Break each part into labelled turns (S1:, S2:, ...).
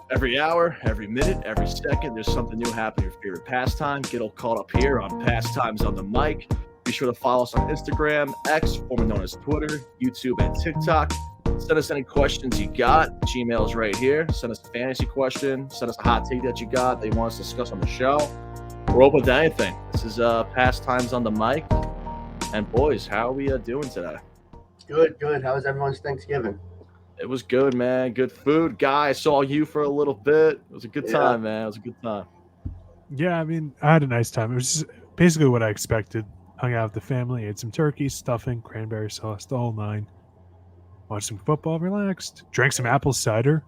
S1: Every hour, every minute, every second, there's something new happening in your favorite pastime. Get all caught up here on Pastimes on the Mic. Be sure to follow us on Instagram, X, formerly known as Twitter, YouTube, and TikTok. Send us any questions you got. Gmail is right here. Send us a fantasy question. Send us a hot take that you got that you want us to discuss on the show. We're open to anything. This is Pastimes on the Mic. And boys, how are we doing today?
S2: Good. How was everyone's Thanksgiving?
S1: It was good, man. Good food. Guy, I saw you for a little bit. It was a good time, man. It was a good time.
S3: Yeah, I mean, I had a nice time. It was just basically what I expected. Hung out with the family, ate some turkey, stuffing, cranberry sauce, the whole nine. Watched some football, relaxed. Drank some apple cider.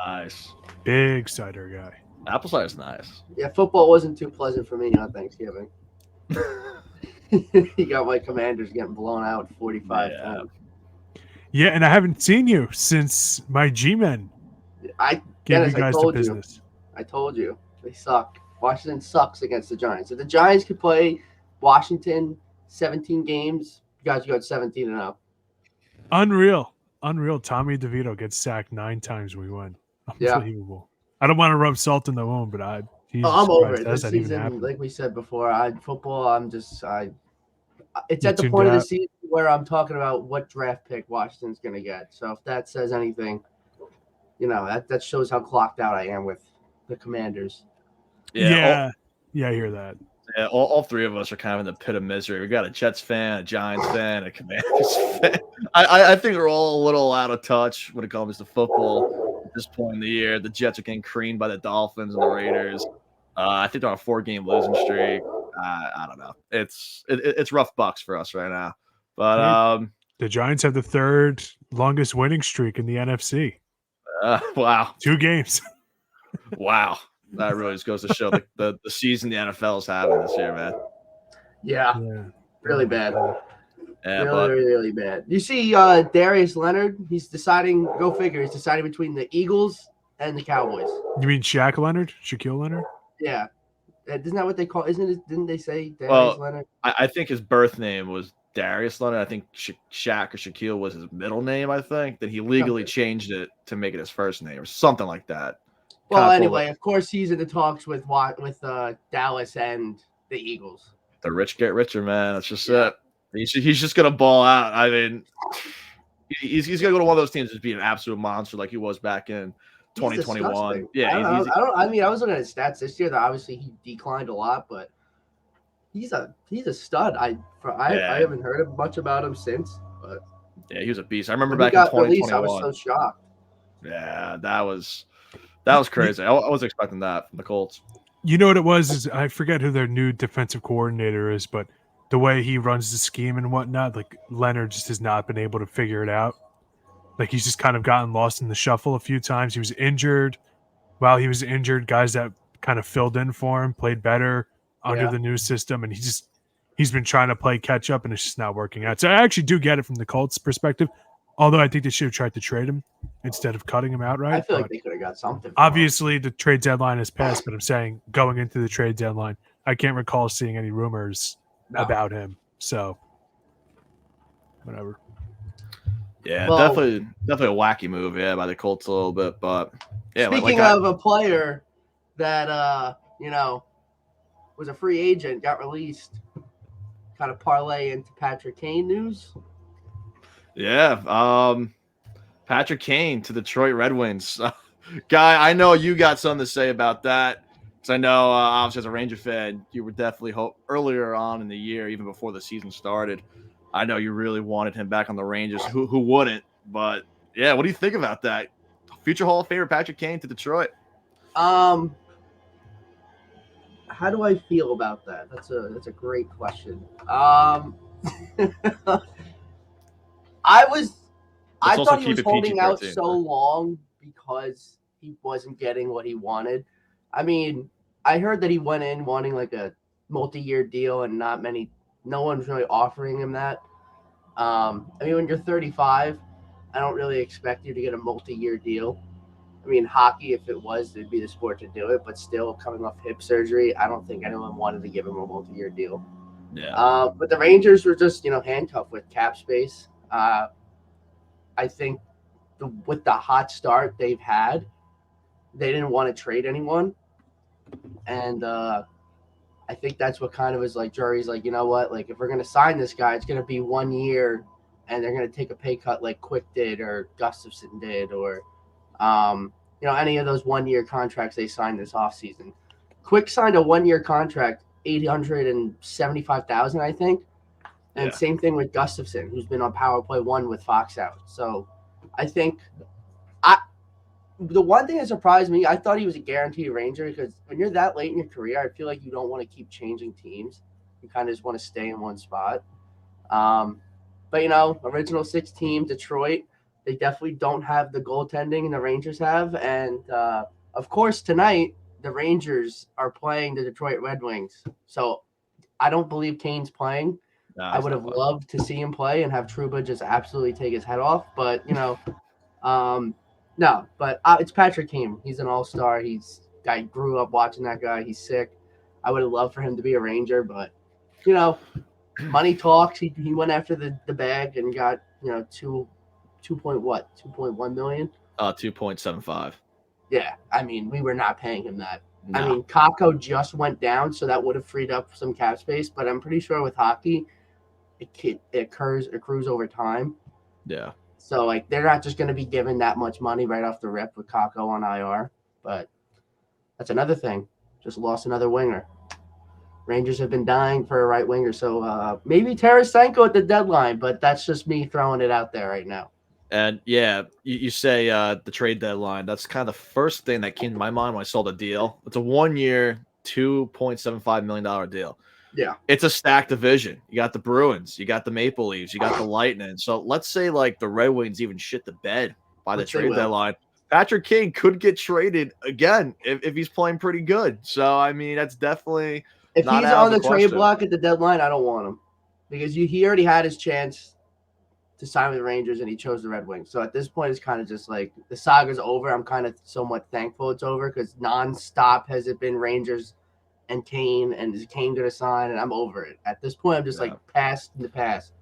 S1: Nice.
S3: Big cider guy.
S1: Apple cider's nice.
S2: Yeah, football wasn't too pleasant for me on Thanksgiving. You got my Commanders getting blown out 45-10.
S3: Yeah, and I haven't seen you since my G-Men gave you guys the business.
S2: I told you. They suck. Washington sucks against the Giants. If the Giants could play Washington 17 games, you guys got 17-0.
S3: Unreal. Tommy DeVito gets sacked 9 times when we win. Unbelievable. Yeah. I don't want to rub salt in the wound, but I'm
S2: over it. This season, like we said before, football, it's at the point of the season where I'm talking about what draft pick Washington's going to get. So if that says anything, that shows how clocked out I am with the Commanders.
S3: Yeah, I hear that.
S1: Yeah, all three of us are kind of in the pit of misery. We got a Jets fan, a Giants fan, a Commanders fan. I think we're all a little out of touch when it comes to football at this point in the year. The Jets are getting creamed by the Dolphins and the Raiders. I think they're on a 4-game losing streak. I don't know. It's rough bucks for us right now. But
S3: the Giants have the 3rd longest winning streak in the NFC.
S1: Wow.
S3: 2 games.
S1: Wow. That really just goes to show the season the NFL is having this year, man.
S2: Yeah. Really bad.
S1: Yeah,
S2: really bad. You see Darius Leonard, he's deciding, go figure, he's deciding between the Eagles and the Cowboys.
S3: You mean Shaquille Leonard?
S2: Yeah. Isn't that what they call? Didn't they say Darius Leonard?
S1: I think his birth name was Darius Leonard. I think Shaq or Shaquille was his middle name, I think. Then he legally changed it to make it his first name or something like that.
S2: Well, anyway, of course, he's in the talks with Dallas and the Eagles.
S1: The rich get richer, man. That's just it. He's just gonna ball out. I mean, he's gonna go to one of those teams and be an absolute monster like he was back in 2021. Yeah,
S2: I was looking at his stats this year. That obviously he declined a lot, but he's a stud. I haven't heard much about him since. But
S1: yeah, he was a beast. I remember back in 2021.
S2: I was so shocked.
S1: Yeah, that was crazy. I wasn't expecting that from the Colts.
S3: You know what it was? Is I forget who their new defensive coordinator is, but the way he runs the scheme and whatnot, like Leonard just has not been able to figure it out. Like he's just kind of gotten lost in the shuffle a few times. He was injured. While he was injured, guys that kind of filled in for him played better under the new system, and he's been trying to play catch up, and it's just not working out. So I actually do get it from the Colts' perspective. Although I think they should have tried to trade him instead of cutting him outright.
S2: I feel like they could have got something.
S3: Obviously, the trade deadline has passed, but I'm saying going into the trade deadline, I can't recall seeing any rumors about him. So, whatever.
S1: Yeah, definitely a wacky move, by the Colts a little bit. But yeah,
S2: speaking of a player that was a free agent, got released, kind of parlay into Patrick Kane news.
S1: Yeah, Patrick Kane to Detroit Red Wings. Guy, I know you got something to say about that because I know, obviously, as a Ranger fan, you were definitely earlier on in the year, even before the season started. I know you really wanted him back on the Rangers. Who wouldn't? But yeah, what do you think about that? Future Hall of Famer Patrick Kane to Detroit.
S2: How do I feel about that? That's a great question. I thought he was holding out so long because he wasn't getting what he wanted. I mean, I heard that he went in wanting like a multi-year deal and no one's really offering him that. I mean, when you're 35, I don't really expect you to get a multi-year deal. I mean, hockey, if it was, it'd be the sport to do it, but still coming off hip surgery, I don't think anyone wanted to give him a multi-year deal.
S1: Yeah.
S2: But the Rangers were just, handcuffed with cap space. I think with the hot start they've had, they didn't want to trade anyone, and I think that's what kind of is like. Jury's like, you know what? Like, if we're gonna sign this guy, it's gonna be 1 year, and they're gonna take a pay cut like Quick did or Gustafson did, or any of those 1 year contracts they signed this offseason. Quick signed a 1 year contract, $875,000, I think. And same thing with Gustafson, who's been on Power Play 1 with Fox out. So I think the one thing that surprised me, I thought he was a guaranteed Ranger, because when you're that late in your career, I feel like you don't want to keep changing teams. You kind of just want to stay in one spot. But, original 6 team, Detroit, they definitely don't have the goaltending and the Rangers have. And, of course, tonight, the Rangers are playing the Detroit Red Wings. So I don't believe Kane's playing. I would have loved to see him play and have Trouba just absolutely take his head off. But, no. But it's Patrick Kane. He's an all-star. I grew up watching that guy. He's sick. I would have loved for him to be a Ranger, but, money talks. He went after the bag and got, 2.1 million?
S1: 2.75.
S2: Yeah, I mean, we were not paying him that.
S1: No.
S2: I mean, Kakko just went down, so that would have freed up some cap space. But I'm pretty sure with hockey, it accrues over time.
S1: Yeah.
S2: So, they're not just going to be given that much money right off the rip with Kakko on IR. But that's another thing. Just lost another winger. Rangers have been dying for a right winger. So, maybe Tarasenko at the deadline, but that's just me throwing it out there right now.
S1: And yeah, you say the trade deadline. That's kind of the first thing that came to my mind when I saw the deal. It's a 1 year, $2.75 million deal.
S2: Yeah.
S1: It's a stacked division. You got the Bruins, you got the Maple Leafs, you got the Lightning. So let's say like the Red Wings even shit the bed by the trade deadline. Patrick Kane could get traded again if he's playing pretty good. So, I mean, that's definitely
S2: if he's on the trade block at the deadline, I don't want him because he already had his chance to sign with the Rangers, and he chose the Red Wings. So at this point, it's kind of just like the saga's over. I'm kind of somewhat thankful it's over because nonstop has it been Rangers and Kane, and is Kane going to sign? And I'm over it. At this point, I'm just past in the past.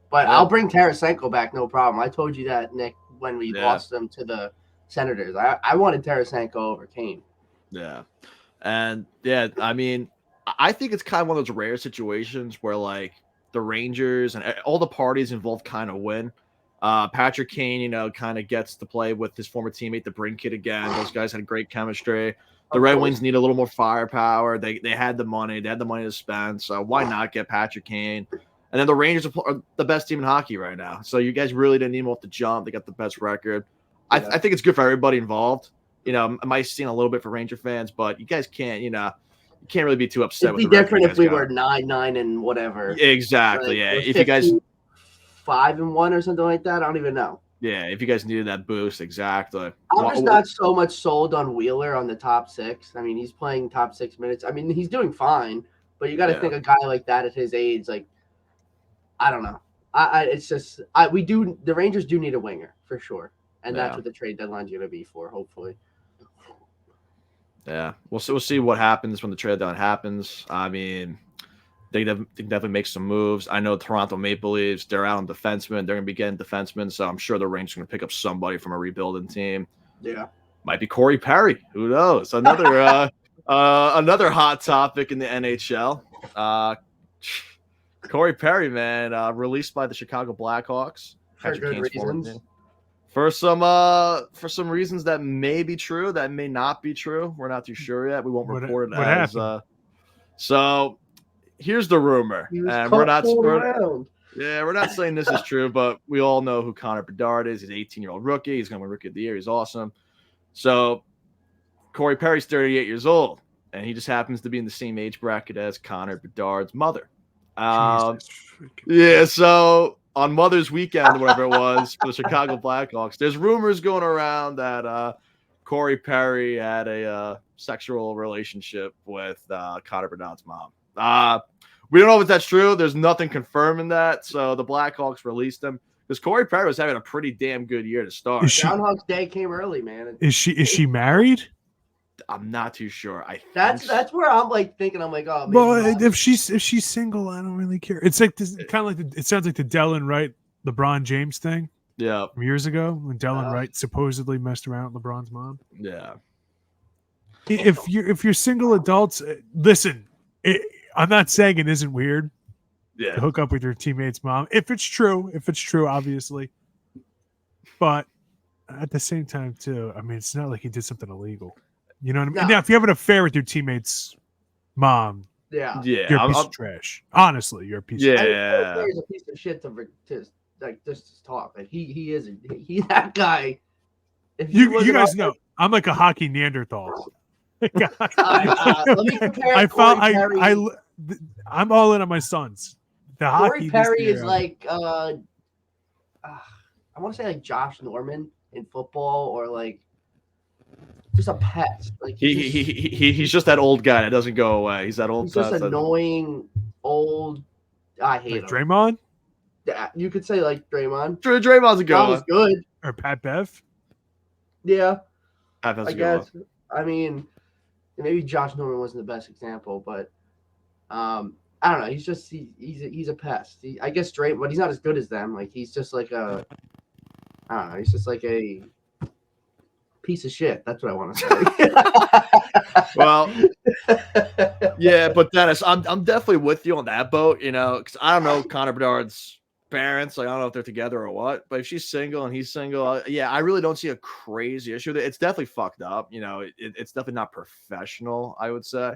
S2: But I'll bring Tarasenko back, no problem. I told you that, Nick, when we lost them to the Senators. I wanted Tarasenko over Kane.
S1: Yeah. And, I mean, I think it's kind of one of those rare situations where, like, the Rangers and all the parties involved kind of win. Patrick Kane, kind of gets to play with his former teammate, the Brinkett, again. Those guys had great chemistry. The Red Wings need a little more firepower. They had the money. They had the money to spend. So why not get Patrick Kane? And then the Rangers are the best team in hockey right now. So you guys really didn't need them off the jump. They got the best record. Yeah. I think it's good for everybody involved. It might seem a little bit for Ranger fans, but you guys can't, you can't really be too upset.
S2: It'd be different if we were 9-9 and whatever.
S1: Exactly. Yeah. If you guys
S2: 5-1 or something like that, I don't even know.
S1: Yeah. If you guys needed that boost, exactly.
S2: I'm just not so much sold on Wheeler on the top 6. I mean, he's playing top 6 minutes. I mean, he's doing fine, but you got to think a guy like that at his age, like, I don't know. It's just the Rangers do need a winger for sure, and that's what the trade deadline's going to be for, hopefully.
S1: Yeah, we'll see what happens when the trade deadline happens. I mean, they definitely make some moves. I know Toronto Maple Leafs, they're out on defensemen. They're going to be getting defensemen, so I'm sure the Rangers are going to pick up somebody from a rebuilding team.
S2: Yeah.
S1: Might be Corey Perry. Who knows? Another another hot topic in the NHL. Corey Perry, man, released by the Chicago Blackhawks.
S2: For good reasons.
S1: For some reasons that may be true, that may not be true. We're not too sure yet. We won't report it as. So here's the rumor, and we're not saying this is true, but we all know who Connor Bedard is. He's an 18-year-old rookie. He's going to win Rookie of the Year. He's awesome. So Corey Perry's 38 years old, and he just happens to be in the same age bracket as Connor Bedard's mother. So on Mother's Weekend, or whatever it was, for the Chicago Blackhawks, there's rumors going around that Corey Perry had a sexual relationship with Connor Bedard's mom. We don't know if that's true. There's nothing confirming that. So the Blackhawks released him because Corey Perry was having a pretty damn good year to start.
S2: Groundhog's Day came early, man.
S3: Is she married?
S1: I'm not too sure.
S2: That's where I'm thinking. I'm like, oh,
S3: well, if she's single, I don't really care. It's like this, kind of like it sounds like the Delon Wright, LeBron James thing.
S1: Yeah,
S3: from years ago when Delon Wright supposedly messed around with LeBron's mom.
S1: Yeah,
S3: if you're single adults, listen. I'm not saying it isn't weird to hook up with your teammate's mom. If it's true, obviously. But at the same time, too, I mean, it's not like he did something illegal. You know what I mean?
S2: No.
S3: Now, if you have an affair with your teammate's mom,
S2: yeah,
S3: you're a piece of trash. Honestly, you're a piece of trash.
S2: I mean, he's a piece of shit to like just talk. Like he is that guy. If
S3: you guys know, I'm like a hockey Neanderthal.
S2: Let me compare.
S3: I'm all in on my sons. The
S2: Corey
S3: hockey
S2: Perry is like I want to say like Josh Norman in football, or like just a pest. Like
S1: he's just that old guy that doesn't go away. He's that old.
S2: He's just annoying old. I hate him.
S3: Draymond.
S2: Yeah, you could say like Draymond.
S1: Draymond's a good one.
S2: Was good.
S3: Or Pat Bev.
S2: Yeah,
S1: Pat Bev's
S2: I guess. I mean, maybe Josh Norman wasn't the best example, but I don't know. He's just he's a pest. I guess Draymond, but he's not as good as them. Like he's just like I don't know. He's just like a piece of shit. That's what I want to say.
S1: Well, yeah, but Dennis, I'm definitely with you on that boat. You know, because I don't know Connor Bedard's parents. Like I don't know if they're together or what. But if she's single and he's single, yeah, I really don't see a crazy issue. It's definitely fucked up. You know, it's definitely not professional, I would say,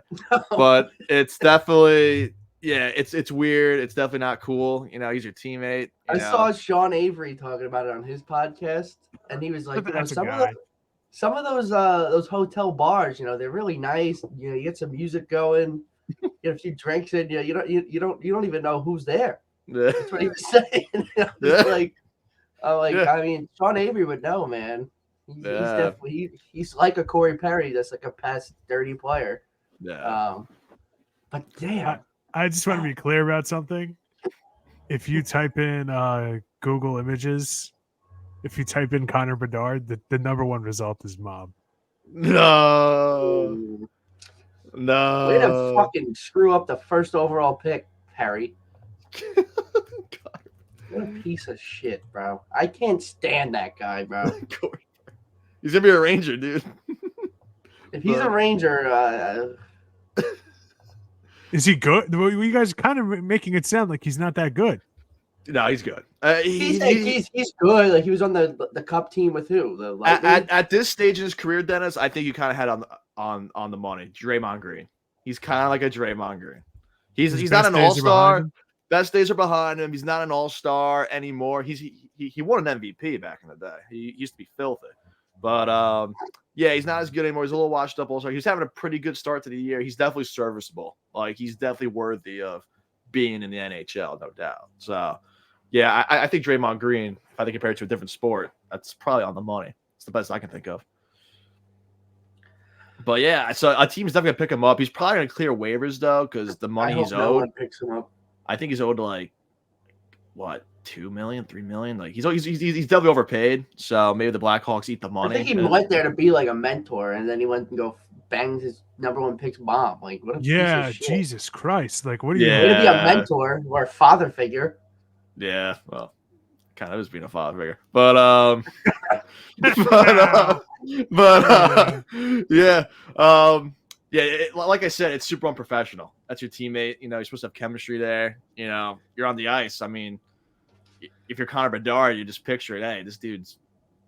S1: but it's definitely. Yeah, it's weird. It's definitely not cool. You know, he's your teammate.
S2: I saw Sean Avery talking about it on his podcast, and he was like, some of those hotel bars, you know, they're really nice. You know, you get some music going, you get a few drinks in. You know, you don't even know who's there.
S1: Yeah.
S2: That's what he was saying. I mean, Sean Avery would know, man. He's definitely he's like a Corey Perry. That's like a past dirty player.
S1: Yeah.
S2: But damn.
S3: I just want to be clear about something. If you type in Google Images, if you type in Connor Bedard, the number one result is mom.
S1: No.
S2: Way to fucking screw up the first overall pick, Perry. What a piece of shit, bro. I can't stand that guy, bro.
S1: He's gonna be a Ranger, dude.
S2: If he's a Ranger,
S3: is he good? You guys are kind of making it sound like he's not that good.
S1: No, he's good.
S2: He's good. Like he was on the Cup team with who?
S1: At this stage in his career, Dennis, I think you kind of had on the money. Draymond Green. He's kind of like a Draymond Green. He's not an all-star. Best days are behind him. He's not an all-star anymore. He won an MVP back in the day. He used to be filthy. But yeah, he's not as good anymore. He's a little washed up all-star. He's having a pretty good start to the year. He's definitely serviceable. Like he's definitely worthy of being in the NHL, no doubt. So yeah, I think Draymond Green, if I think compared to a different sport, that's probably on the money. It's the best I can think of. But yeah, so a team's definitely gonna pick him up. He's probably gonna clear waivers though, because the money he's owed.
S2: No one picks him up.
S1: I think he's owed like what, $2 million, $3 million. Like he's definitely overpaid. So maybe the Blackhawks eat the money.
S2: I think he went there to be like a mentor, and then he went and go banged his number one pick's mom. Like what a piece of shit.
S3: Jesus Christ! Like what are you?
S2: Way to be a mentor or a father figure.
S1: Yeah, well, kind of is being a father figure, but yeah, like I said, it's super unprofessional. That's your teammate. You know, you're supposed to have chemistry there. You know, you're on the ice. I mean, if you're Connor Bedard, you just picture it. Hey, this dude's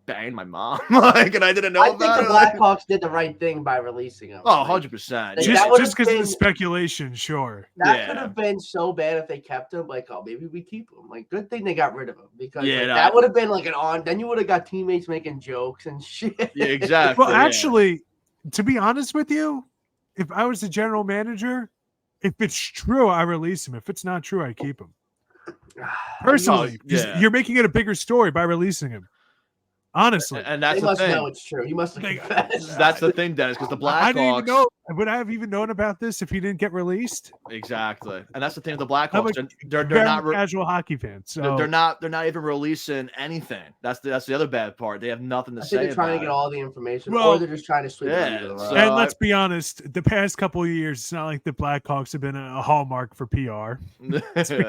S1: banged my mom. Like, and I didn't know about it.
S2: I think the Blackhawks did the right thing by releasing him.
S1: Oh, 100%.
S3: Just because of the speculation, sure.
S2: That could have been so bad if they kept him. Like, oh, maybe we keep him. Like, good thing they got rid of him, because that would have been like then you would have got teammates making jokes and shit.
S1: Yeah, exactly.
S3: Well, actually, to be honest with you, if I was the general manager, if it's true, I release him. If it's not true, I keep him. Personally, you're making it a bigger story by releasing him. Honestly,
S1: and that's
S2: they
S1: the
S2: must
S1: thing.
S2: know it's true. He must have confessed.
S1: That's the thing, Dennis, because the Blackhawks.
S3: I didn't even know. Would I have even known about this if he didn't get released?
S1: Exactly, and that's the thing with the Blackhawks. They're
S3: not casual hockey fans. So
S1: they're not even releasing anything. That's the other bad part. They have nothing to say.
S2: They're trying to get all the information, or they're just trying to sweep it under the rug.
S3: And let's be honest, the past couple of years, it's not like the Blackhawks have been a hallmark for PR. Let's be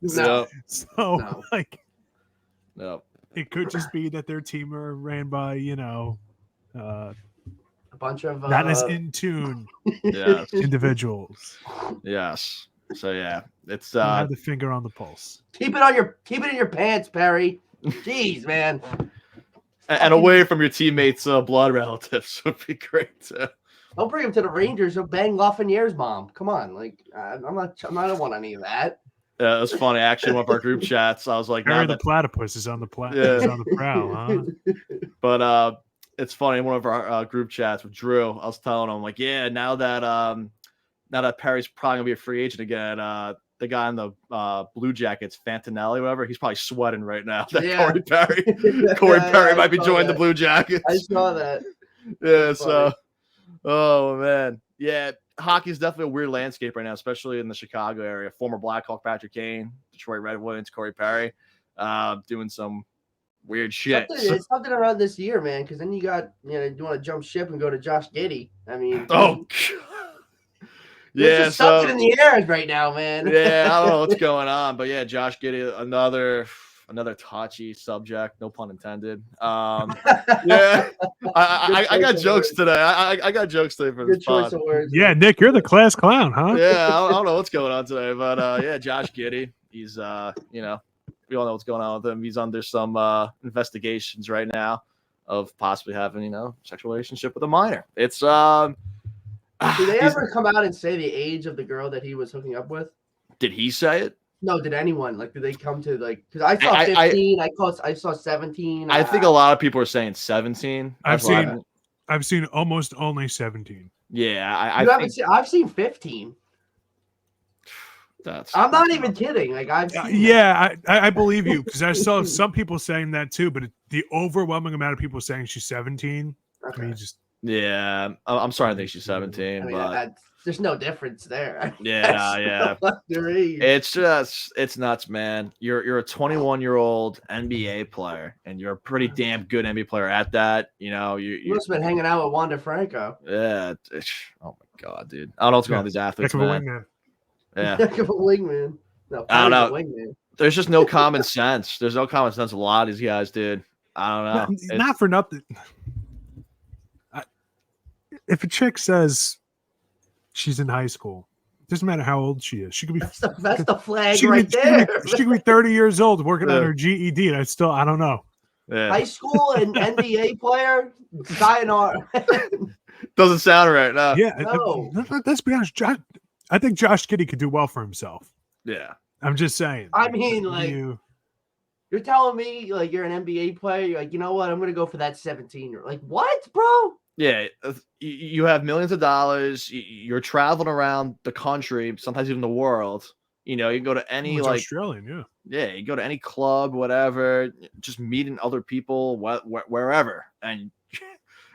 S3: honest.
S1: No.
S3: It could just be that their team are ran by, a
S2: a bunch of
S3: not as in tune
S1: Yes.
S3: individuals.
S1: Yes. So yeah, it's
S3: Have the finger on the pulse.
S2: Keep it in your pants, Perry. Jeez, man.
S1: And away from your teammates' blood relatives would be great too.
S2: Don't bring him to the Rangers. He'll bang Lafreniere's mom. Come on, like I don't want any of that.
S1: Yeah, it was funny. Actually, in one of our group chats, I was like,
S3: Perry the platypus is on the is on the prowl, huh?
S1: But it's funny. In one of our group chats with Drew, I was telling him like, yeah, now that Perry's probably gonna be a free agent again, the guy in the Blue Jackets, Fantinelli, whatever, he's probably sweating right now. That Corey Perry might be joining the Blue Jackets.
S2: I saw that.
S1: Yeah. So, oh man, yeah. Hockey's definitely a weird landscape right now, especially in the Chicago area. Former Blackhawk Patrick Kane, Detroit Red Wings, Corey Perry, doing some weird shit.
S2: It's something around this year, man, because then you got, you want to jump ship and go to Josh Giddey. I mean,
S1: yeah,
S2: something in the air right now, man.
S1: Yeah, I don't know what's going on, but yeah, Josh Giddey, another touchy subject, no pun intended. Yeah, I got jokes today. I got jokes today for this pod.
S3: Yeah, Nick, you're the class clown, huh?
S1: Yeah, I don't know what's going on today, but yeah, Josh Giddey, he's we all know what's going on with him. He's under some investigations right now of possibly having sexual relationship with a minor. It's
S2: Did they ever come out and say the age of the girl that he was hooking up with?
S1: Did he say it?
S2: No, did anyone? Like, did they come to because I saw 15, I saw 17.
S1: I think a lot of people are saying 17.
S3: I've seen almost only 17.
S1: Yeah,
S2: I've seen 15. I'm not even kidding. Like
S3: I believe you because I saw some people saying that too, but the overwhelming amount of people saying she's 17.
S2: Okay.
S3: I mean,
S1: yeah, I'm sorry. I think she's 17,
S2: I mean,
S1: but
S2: there's no difference there.
S1: Yeah. It's nuts, man. You're a 21-year-old NBA player, and you're a pretty damn good NBA player at that. You
S2: must have been hanging out with Wander Franco.
S1: Yeah. Oh my god, dude. I don't know what's going on with these athletes, man. Yeah.
S2: Heck of a wingman. No,
S1: I don't know.
S2: Wingman.
S1: There's just no common sense. There's no common sense. A lot of these guys, dude. I don't know.
S3: Not for nothing. If a chick says she's in high school, it doesn't matter how old she is. She could be
S2: that's the flag right there.
S3: She could be 30 years old working on her GED, and I don't know.
S1: Yeah.
S2: High school and NBA player, sayonara.
S1: Doesn't sound right. No.
S3: Yeah.
S2: No.
S3: Let's be honest. I think Josh Giddey could do well for himself.
S1: Yeah.
S3: I'm just saying.
S2: I mean, like, you're telling me, like, you're an NBA player. You're like, you know what? I'm going to go for that 17-year-old. Like, what, bro?
S1: Yeah. You have millions of dollars. You're traveling around the country, sometimes even the world. You can go to any, like,
S3: Australian, yeah.
S1: Yeah, you go to any club, whatever, just meeting other people, wherever. And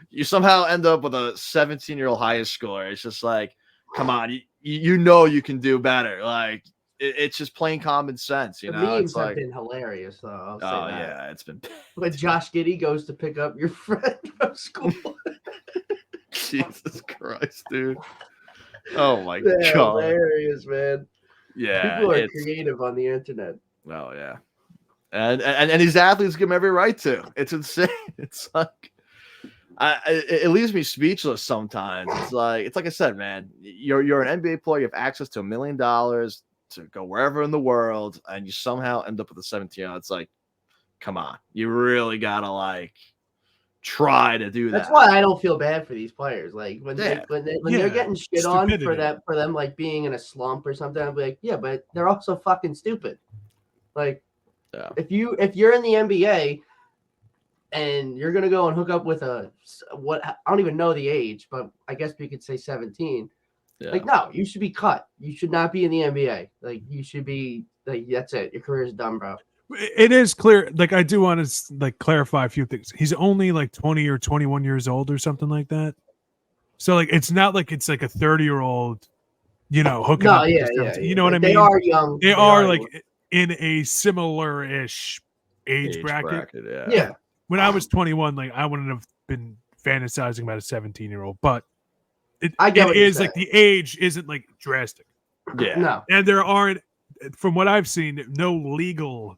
S1: you somehow end up with a 17-year-old high schooler. It's just like, come on, you can do better. Like, it's just plain common sense,
S2: The memes have been hilarious, though. I'll say that.
S1: Yeah, it's been.
S2: When Josh Giddey goes to pick up your friend from school.
S1: Jesus Christ, dude! Oh my god,
S2: hilarious, man.
S1: Yeah,
S2: people are creative on the internet.
S1: Oh yeah, and these athletes give them every right to. It's insane. It's like. It leaves me speechless sometimes. It's like I said, man. You're an NBA player. You have access to $1 million to go wherever in the world, and you somehow end up with a 17-year-old. It's like, come on, you really gotta try to do that.
S2: That's why I don't feel bad for these players. Like when they're getting shit on for them like being in a slump or something. I'll be like, yeah, but they're also fucking stupid. Like, if you're in the NBA. And you're gonna go and hook up with I don't even know the age, but I guess we could say 17. Yeah. Like, no, you should be cut. You should not be in the NBA. Like, you should be like, that's it. Your career is done, bro.
S3: It is clear. Like, I do want to clarify a few things. He's only 20 or 21 years old or something like that. So it's not like it's like a 30-year-old, hooking up.
S2: Yeah.
S3: You know what I mean?
S2: They are young.
S3: They are in a similar-ish age bracket.
S2: Yeah.
S3: When I was 21, I wouldn't have been fantasizing about a 17-year-old, but it is the age isn't drastic.
S1: Yeah.
S2: No.
S3: And there aren't, from what I've seen, no legal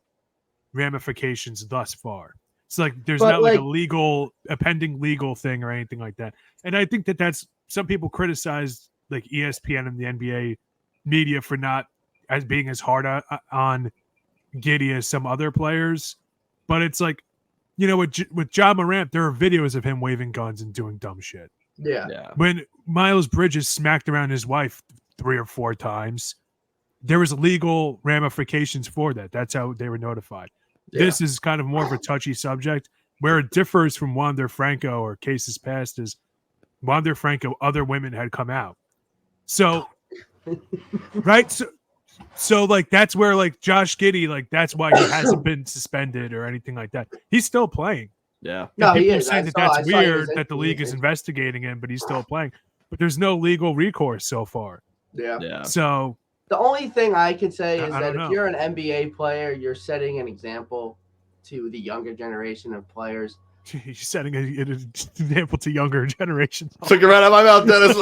S3: ramifications thus far. It's like there's not like a pending legal thing or anything like that. And I think that's some people criticize like ESPN and the NBA media for not as being as hard on Giddey as some other players. But it's like, with Ja Morant, there are videos of him waving guns and doing dumb shit.
S2: Yeah.
S3: When Miles Bridges smacked around his wife 3 or 4 times, there was legal ramifications for that. That's how they were notified. Yeah. This is kind of more of a touchy subject. Where it differs from Wander Franco or cases past is Wander Franco, other women had come out. So, right? So like that's where like Josh Giddey, like that's why he hasn't been suspended or anything like that. He's still playing.
S1: Yeah.
S3: No, people are saying that's weird that the league is investigating him, but he's still playing. But there's no legal recourse so far.
S2: Yeah.
S3: So
S2: the only thing I can say is that if you're an NBA player, you're setting an example to the younger generation of players.
S3: You're setting an example to younger generations.
S1: Took it right out of my mouth, Dennis.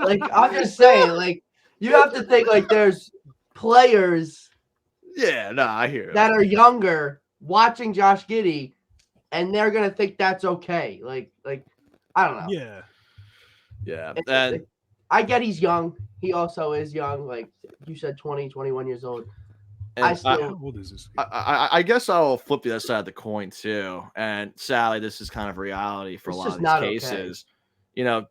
S2: Like I'm just saying, like you have to think like there's players.
S1: Yeah, no, I hear you.
S2: That are younger watching Josh Giddey, and they're gonna think that's okay. Like I don't know.
S1: Yeah.
S2: And I get he's young. He also is young. Like you said, 20, 21 years old.
S3: How old is this?
S1: I guess I'll flip the other side of the coin too. And sadly, this is kind of reality for a lot of these cases. Okay.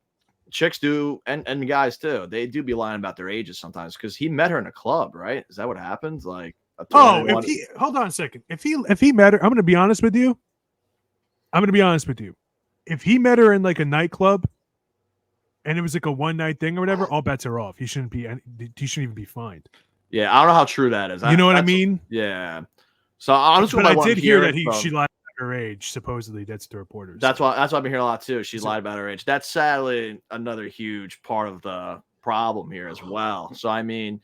S1: Chicks do, and guys too. They do be lying about their ages sometimes because he met her in a club, right? Is that what happens? Like,
S3: hold on a second. If he met her, I'm going to be honest with you. If he met her in like a nightclub, and it was like a one night thing or whatever, all bets are off. He shouldn't even be fined.
S1: Yeah, I don't know how true that is.
S3: You know what I mean?
S1: Yeah. So honestly,
S3: but I did hear that she lied about her age. Supposedly, that's the reporters.
S1: That's why I've been hearing a lot too. She lied about her age. That's sadly another huge part of the problem here as well. So I mean,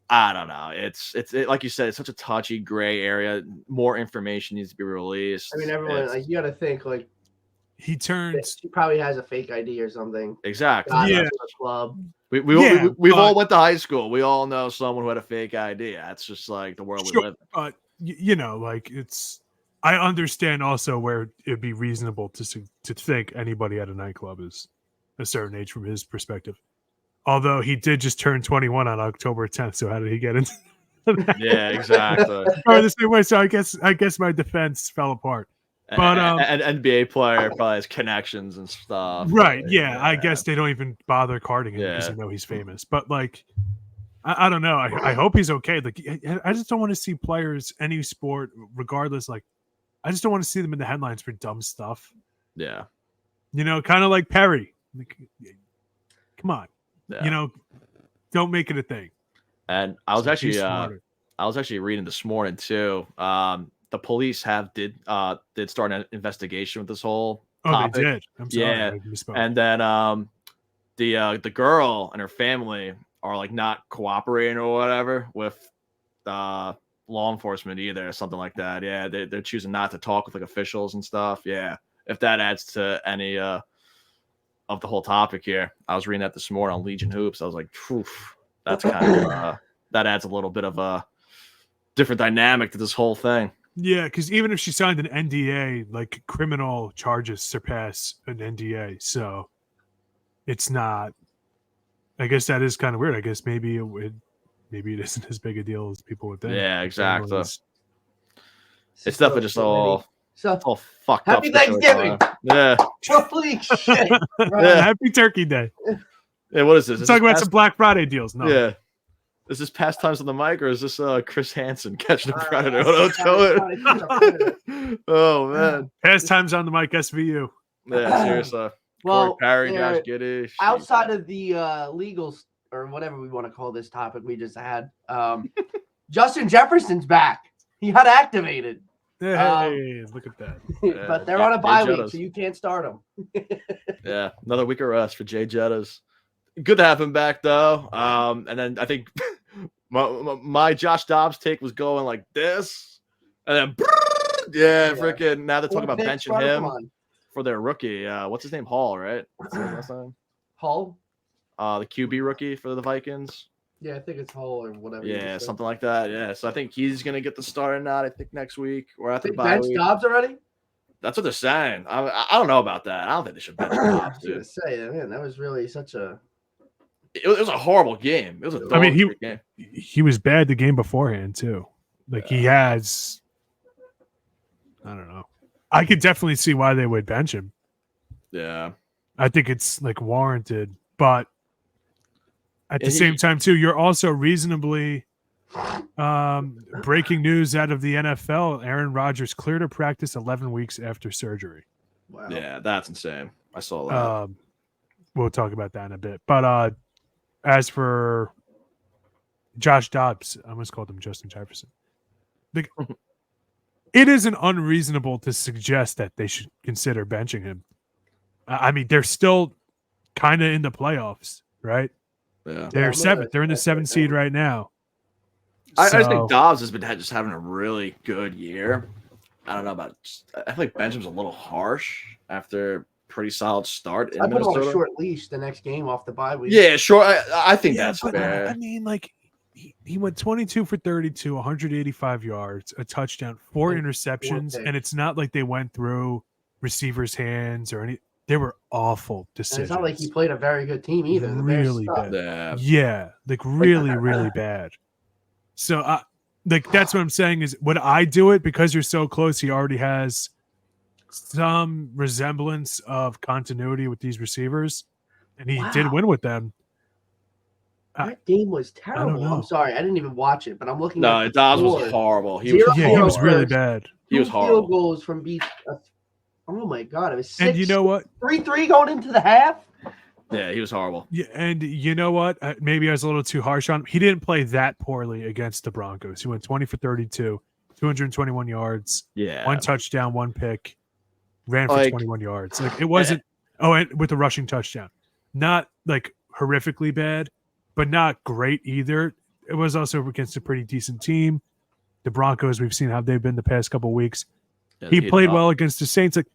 S1: I don't know. It's like you said, it's such a touchy gray area. More information needs to be released.
S2: I mean, everyone you got to think like
S3: he turns.
S2: He probably has a fake ID or something.
S1: Exactly.
S2: Yeah. Club.
S1: We've all went to high school. We all know someone who had a fake ID. That's just like the world we live in.
S3: But like I understand also where it'd be reasonable to think anybody at a nightclub is a certain age from his perspective. Although he did just turn 21 on October 10th, so how did he get into that?
S1: Yeah, exactly.
S3: The same way. So I guess my defense fell apart. But
S1: an NBA player probably has connections and stuff.
S3: Right. Yeah. I guess they don't even bother carding him because they know he's famous. But like, I don't know. I hope he's okay. Like, I just don't want to see players, any sport, regardless. Like, I just don't want to see them in the headlines for dumb stuff.
S1: Yeah.
S3: Kind of like Perry. Like, come on.
S1: Yeah.
S3: Don't make it a thing.
S1: And I was actually reading this morning too. The police did start an investigation with this whole topic.
S3: They did. I'm sorry.
S1: Yeah. And then the girl and her family are like not cooperating or whatever with law enforcement either, or something like that. Yeah, they're choosing not to talk with like officials and stuff. Yeah, if that adds to any of the whole topic here. I was reading that this morning on Legion Hoops. I was like, that's kind of that adds a little bit of a different dynamic to this whole thing.
S3: Yeah, because even if she signed an NDA, like criminal charges surpass an NDA, so it's not. I guess that is kind of weird. I guess maybe it isn't as big a deal as people would think.
S1: Yeah, exactly. It's definitely just all fucked
S2: up. Happy Thanksgiving.
S1: Yeah.
S2: Holy shit.
S3: Yeah. Happy Turkey Day.
S1: Yeah, what is this?
S3: Let's talk about some Black Friday deals. No.
S1: Yeah. Is this Pastimes on the Mic, or is this Chris Hansen catching a predator? Oh man.
S3: Pastimes on the Mic, SVU.
S1: Yeah, seriously.
S2: Well,
S1: Corey Perry, Josh Giddey.
S2: Outside of the legals or whatever we want to call this topic we just had, Justin Jefferson's back. He got activated.
S3: Hey, look at that.
S2: But they're on a bye week, so you can't start them.
S1: Yeah, another week of rest for Jay Jettas. Good to have him back, though. And then I think my Josh Dobbs take was going like this. And then, freaking, now they're talking about benching him for their rookie. What's his name? Hall, right? What's his last name?
S2: Hall?
S1: The QB rookie for the Vikings.
S2: Yeah, I think it's Hull or whatever.
S1: Yeah, something like that. Yeah, so I think he's gonna get the start or not. I think next week or after the bye
S2: bench
S1: week.
S2: Dobbs already.
S1: That's what they're saying. I don't know about that. I don't think they should bench Dobbs.
S2: I was gonna say, man, that was really such a.
S1: It was a horrible game. It was a game.
S3: He was bad the game beforehand too. Like he has. I don't know. I could definitely see why they would bench him.
S1: Yeah,
S3: I think it's like warranted, but at the same time too, you're also reasonably breaking news out of the NFL. Aaron Rodgers cleared to practice 11 weeks after surgery.
S2: Wow.
S1: Yeah, that's insane. I saw that.
S3: We'll talk about that in a bit. But as for Josh Dobbs, I almost called him Justin Jefferson. It isn't unreasonable to suggest that they should consider benching him. I mean, they're still kind of in the playoffs, right?
S1: Yeah.
S3: They're seventh. They're in the 7th seed right now.
S1: I just think Dobbs has been just having a really good year. I don't know about. I feel like Benjamin's a little harsh after pretty solid start in Minnesota.
S2: I put him on a short leash the next game off the bye week.
S1: Yeah, sure. I think that's fair.
S3: I mean, like he went 22 for 32, 185 yards, a touchdown, 4 interceptions, and it's not like they went through receivers' hands or any. They were awful decisions.
S2: And it's not like he played a very good team either.
S3: Really bad. Yeah, like really, really bad. So, like that's what I'm saying is, would I do it because you're so close? He already has some resemblance of continuity with these receivers, and he did win with them.
S2: That game was terrible. I'm sorry, I didn't even watch it, but I'm looking.
S1: No, Dobbs was horrible.
S3: He was really bad.
S1: He was horrible.
S2: Field goals from beat. Oh my god, it was 6.
S3: And you know what?
S2: 3-3 going into the half.
S1: Yeah, he was horrible.
S3: Yeah, and you know what? Maybe I was a little too harsh on him. He didn't play that poorly against the Broncos. He went 20 for 32, 221 yards, 1 touchdown, 1 pick, ran for 21 yards. Like it wasn't. And with the rushing touchdown, not like horrifically bad, but not great either. It was also against a pretty decent team. The Broncos, we've seen how they've been the past couple of weeks. Yeah, he played well against the Saints. Like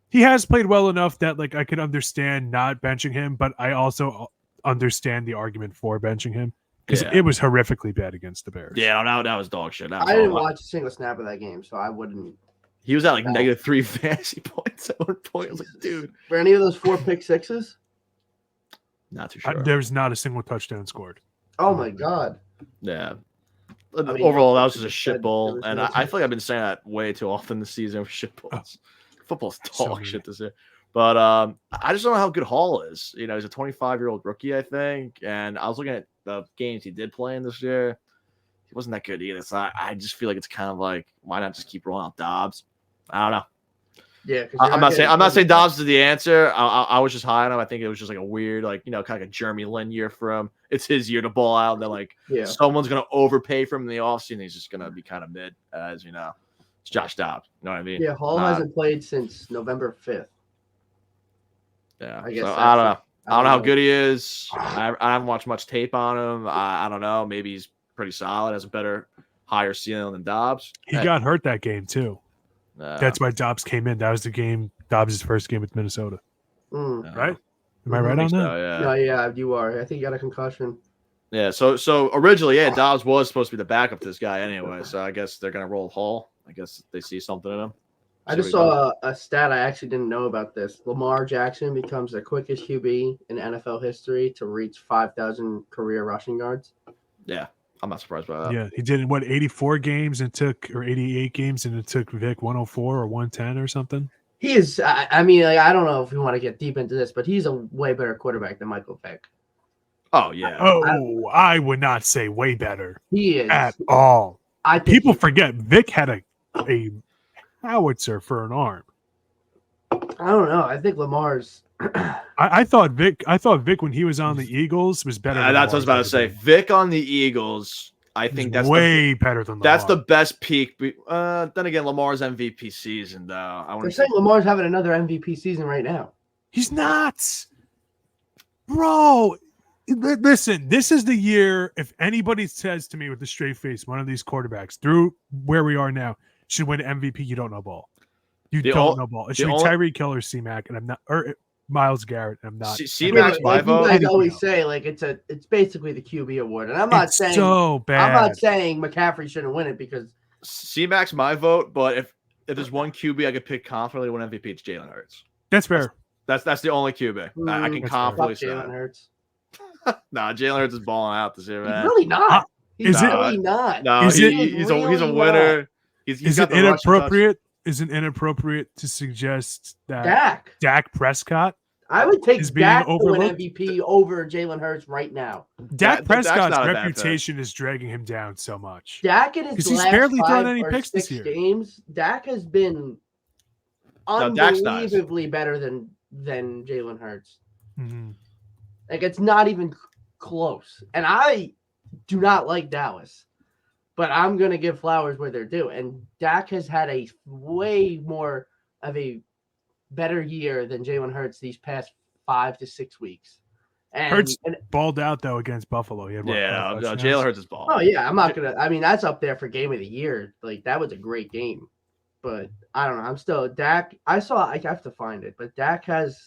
S3: he has played well enough that like I could understand not benching him, but I also understand the argument for benching him because it was horrifically bad against the Bears.
S1: Yeah, that was dog shit.
S2: I didn't watch a single snap of that game, so I wouldn't.
S1: He was at like -3 fantasy points at one point. I was like, dude.
S2: For any of those 4 pick sixes?
S1: Not too sure.
S3: There's not a single touchdown scored.
S2: Oh my god.
S1: Yeah. I mean, overall, that was just a shit bowl, and I feel like I've been saying that way too often this season with shit bowls. Football's dog shit this year. But I just don't know how good Hall is. You know, he's a 25-year-old rookie, I think, and I was looking at the games he did play in this year. He wasn't that good either. So I just feel like it's kind of like, why not just keep rolling out Dobbs? I don't know.
S2: Yeah,
S1: I'm not saying Dobbs is the answer. I was just high on him. I think it was just like a weird, like, you know, kind of like a Jeremy Lin year for him. It's his year to ball out, and then like someone's gonna overpay for him in the offseason. He's just gonna be kind of mid, as you know. It's Josh Dobbs. You know what I mean?
S2: Yeah, Hall hasn't played since November 5th.
S1: Yeah, I don't know. I don't know how good he is. I haven't watched much tape on him. I don't know. Maybe he's pretty solid. Has a better, higher ceiling than Dobbs.
S3: He got hurt that game too. That's why Dobbs came in. That was the game, Dobbs' first game with Minnesota. Right? Am I right on that?
S2: So, yeah, you are. I think you got a concussion.
S1: Yeah, so originally, Dobbs was supposed to be the backup to this guy anyway. So I guess they're going to roll Hall. I guess they see something in him.
S2: I just saw a stat I actually didn't know about this. Lamar Jackson becomes the quickest QB in NFL history to reach 5,000 career rushing yards.
S1: Yeah. I'm not surprised by that.
S3: Yeah, he did 84 games and or 88 games, and it took Vic 104 or 110 or something.
S2: He is. I mean, like, I don't know if we want to get deep into this, but he's a way better quarterback than Michael Vick.
S1: Oh yeah.
S3: Oh, I would not say way better.
S2: He is
S3: at all. People forget Vic had a howitzer for an arm.
S2: I don't know. I think Lamar's.
S3: I thought Vic when he was on the Eagles was better.
S1: That's what I was about to say. Vic on the Eagles, I think that's
S3: way better than Lamar.
S1: That's the best peak. Then again, Lamar's MVP season, though.
S2: They're saying Lamar's having another MVP season right now.
S3: He's not, bro. Listen, this is the year. If anybody says to me with a straight face, one of these quarterbacks through where we are now should win MVP, you don't know ball. You don't know ball. It should be Tyreek Hill or C-Mac, and I'm not. Or Miles Garrett. I'm not.
S1: C-Mac's my
S2: like
S1: vote.
S2: You guys always say, like it's basically the QB award, and I'm not saying
S3: so bad.
S2: I'm not saying McCaffrey shouldn't win it because
S1: C-Mac's my vote, but if there's one QB I could pick confidently to win MVP, it's Jalen Hurts.
S3: That's fair.
S1: That's the only QB I can confidently say.
S2: Jalen Hurts.
S1: Nah, Jalen Hurts is balling out this year, man.
S2: He's really not. He's really
S1: not.
S2: not.
S1: No, he's a winner. Is
S3: it inappropriate? Is it inappropriate to suggest that Dak Prescott?
S2: I would take Dak to win MVP over Jalen Hurts right now.
S3: Dak Prescott's reputation is dragging him down so much.
S2: Dak in his last
S3: barely thrown
S2: 5
S3: any
S2: or
S3: picks
S2: 6
S3: this year.
S2: games, Dak has been unbelievably better than Jalen Hurts.
S3: Mm-hmm.
S2: Like it's not even close. And I do not like Dallas, but I'm gonna give flowers where they're due. And Dak has had a way more of a better year than Jalen Hurts these past 5 to 6 weeks. And
S3: Hurts balled out though against Buffalo. He had
S1: Jalen Hurts is balling.
S2: Oh yeah, I'm not gonna. I mean, that's up there for game of the year. Like that was a great game, but I don't know. I'm still Dak. I have to find it, but Dak has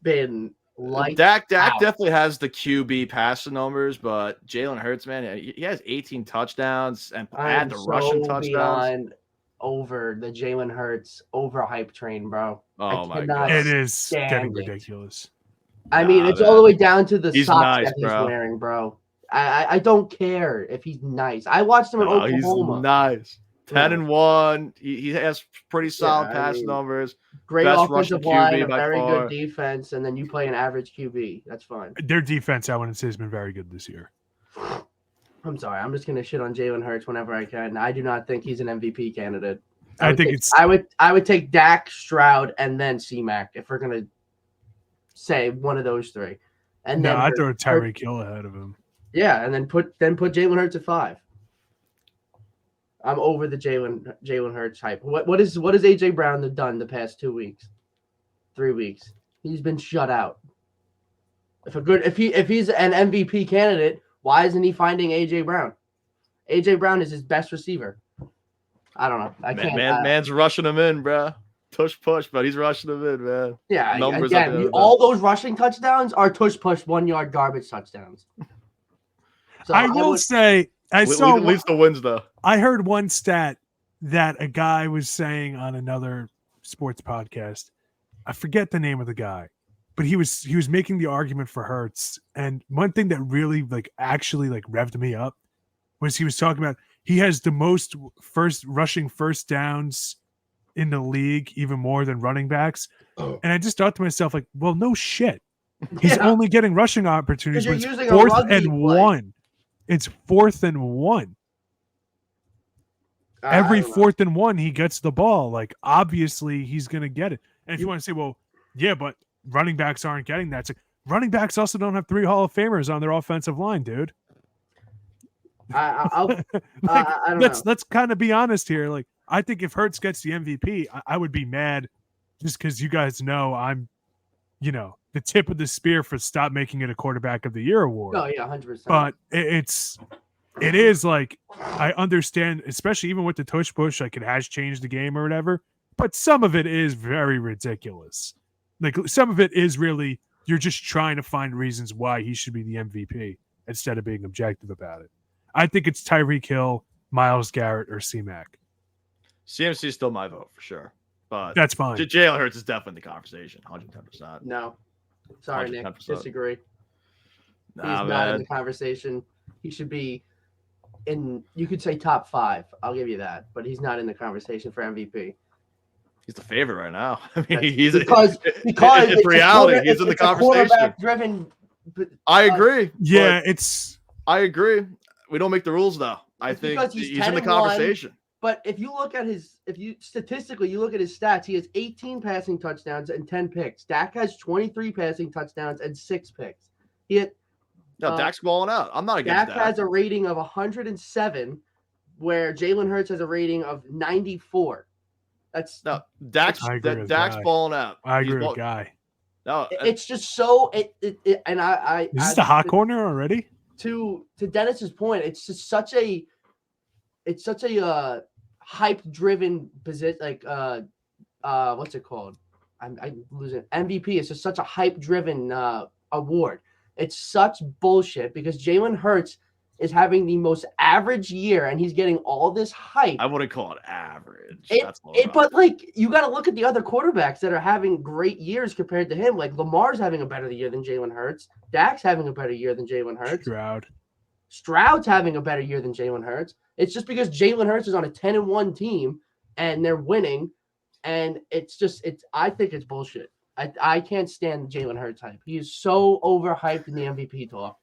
S2: been like
S1: Dak definitely has the QB passing numbers, but Jalen Hurts, man, he has 18 touchdowns and add the rushing touchdowns.
S2: Over the Jalen Hurts overhype train, bro.
S1: Oh my god,
S3: it is getting ridiculous.
S2: I mean, it's all the way down to the socks that he's wearing, bro. I don't care if he's nice. I watched him in Oklahoma.
S1: He's nice. 10-1. He has pretty solid pass numbers.
S2: Great offensive line, a very good defense, and then you play an average QB. That's fine.
S3: Their defense, I wouldn't say, has been very good this year.
S2: I'm sorry. I'm just gonna shit on Jalen Hurts whenever I can. I do not think he's an MVP candidate.
S3: I
S2: would take Dak, Stroud, and then C-Mac if we're gonna say one of those three. And then
S3: I'd throw Tyreek Hill ahead of him.
S2: Yeah, and then put Jalen Hurts at 5. I'm over the Jalen Hurts hype. What has AJ Brown done the past 2 weeks, 3 weeks? He's been shut out. If he's an MVP candidate, why isn't he finding AJ Brown? AJ Brown is his best receiver. I don't know. I can't.
S1: Man's rushing him in, bro. Tush push, but he's rushing him in, man.
S2: Yeah, again, all those rushing touchdowns are tush push 1 yard garbage touchdowns. So
S3: I will say, I saw
S1: at least the wins though.
S3: I heard one stat that a guy was saying on another sports podcast. I forget the name of the guy, but he was making the argument for Hurts. And one thing that really actually revved me up was he was talking about he has the most rushing first downs in the league, even more than running backs. Oh. And I just thought to myself, well, no shit. He's only getting rushing opportunities when it's 4th and 1. It's 4th and 1. Every 4th and 1, he gets the ball. Obviously, he's going to get it. And if you want to say, well, yeah, but running backs aren't getting that. It's running backs also don't have 3 Hall of Famers on their offensive line, dude.
S2: I don't know.
S3: Let's kind of be honest here. I think if Hurts gets the MVP, I would be mad just because you guys know I'm, the tip of the spear for stop making it a quarterback of the year award.
S2: Oh yeah, 100%.
S3: But it is I understand, especially even with the tush push, it has changed the game or whatever. But some of it is very ridiculous. Some of it is really you're just trying to find reasons why he should be the MVP instead of being objective about it. I think it's Tyreek Hill, Myles Garrett, or C-Mac.
S1: CMC is still my vote for sure, but
S3: that's fine.
S1: Jalen Hurts is definitely in the conversation, 110%.
S2: No, sorry, 110%. Nick, disagree.
S1: Nah,
S2: he's not in the conversation. He should be in. You could say top 5. I'll give you that, but he's not in the conversation for MVP.
S1: He's the favorite right now. I mean, he's
S2: because
S1: in reality, he's in the conversation.
S2: Driven.
S1: I agree.
S3: Yeah,
S1: I agree. We don't make the rules though. I think he's in the conversation.
S2: But if you look at statistically, you look at his stats, he has 18 passing touchdowns and 10 picks. Dak has 23 passing touchdowns and 6 picks.
S1: Dak's balling out. I'm not against that.
S2: Dak has a rating of 107, where Jalen Hurts has a rating of 94.
S1: Dak's balling out.
S3: I agree with Guy.
S1: No,
S2: it's just so and I
S3: is this the hot corner already?
S2: To Dennis's point, it's just such a hype driven position. What's it called? I'm losing MVP. It's just such a hype-driven award. It's such bullshit because Jalen Hurts is having the most average year and he's getting all this hype.
S1: I wouldn't call it average.
S2: But like you got to look at the other quarterbacks that are having great years compared to him. Like Lamar's having a better year than Jalen Hurts. Dak's having a better year than Jalen Hurts. Stroud's having a better year than Jalen Hurts. It's just because Jalen Hurts is on a 10-1 team and they're winning, and I think it's bullshit. I can't stand Jalen Hurts hype. He is so overhyped in the MVP talk.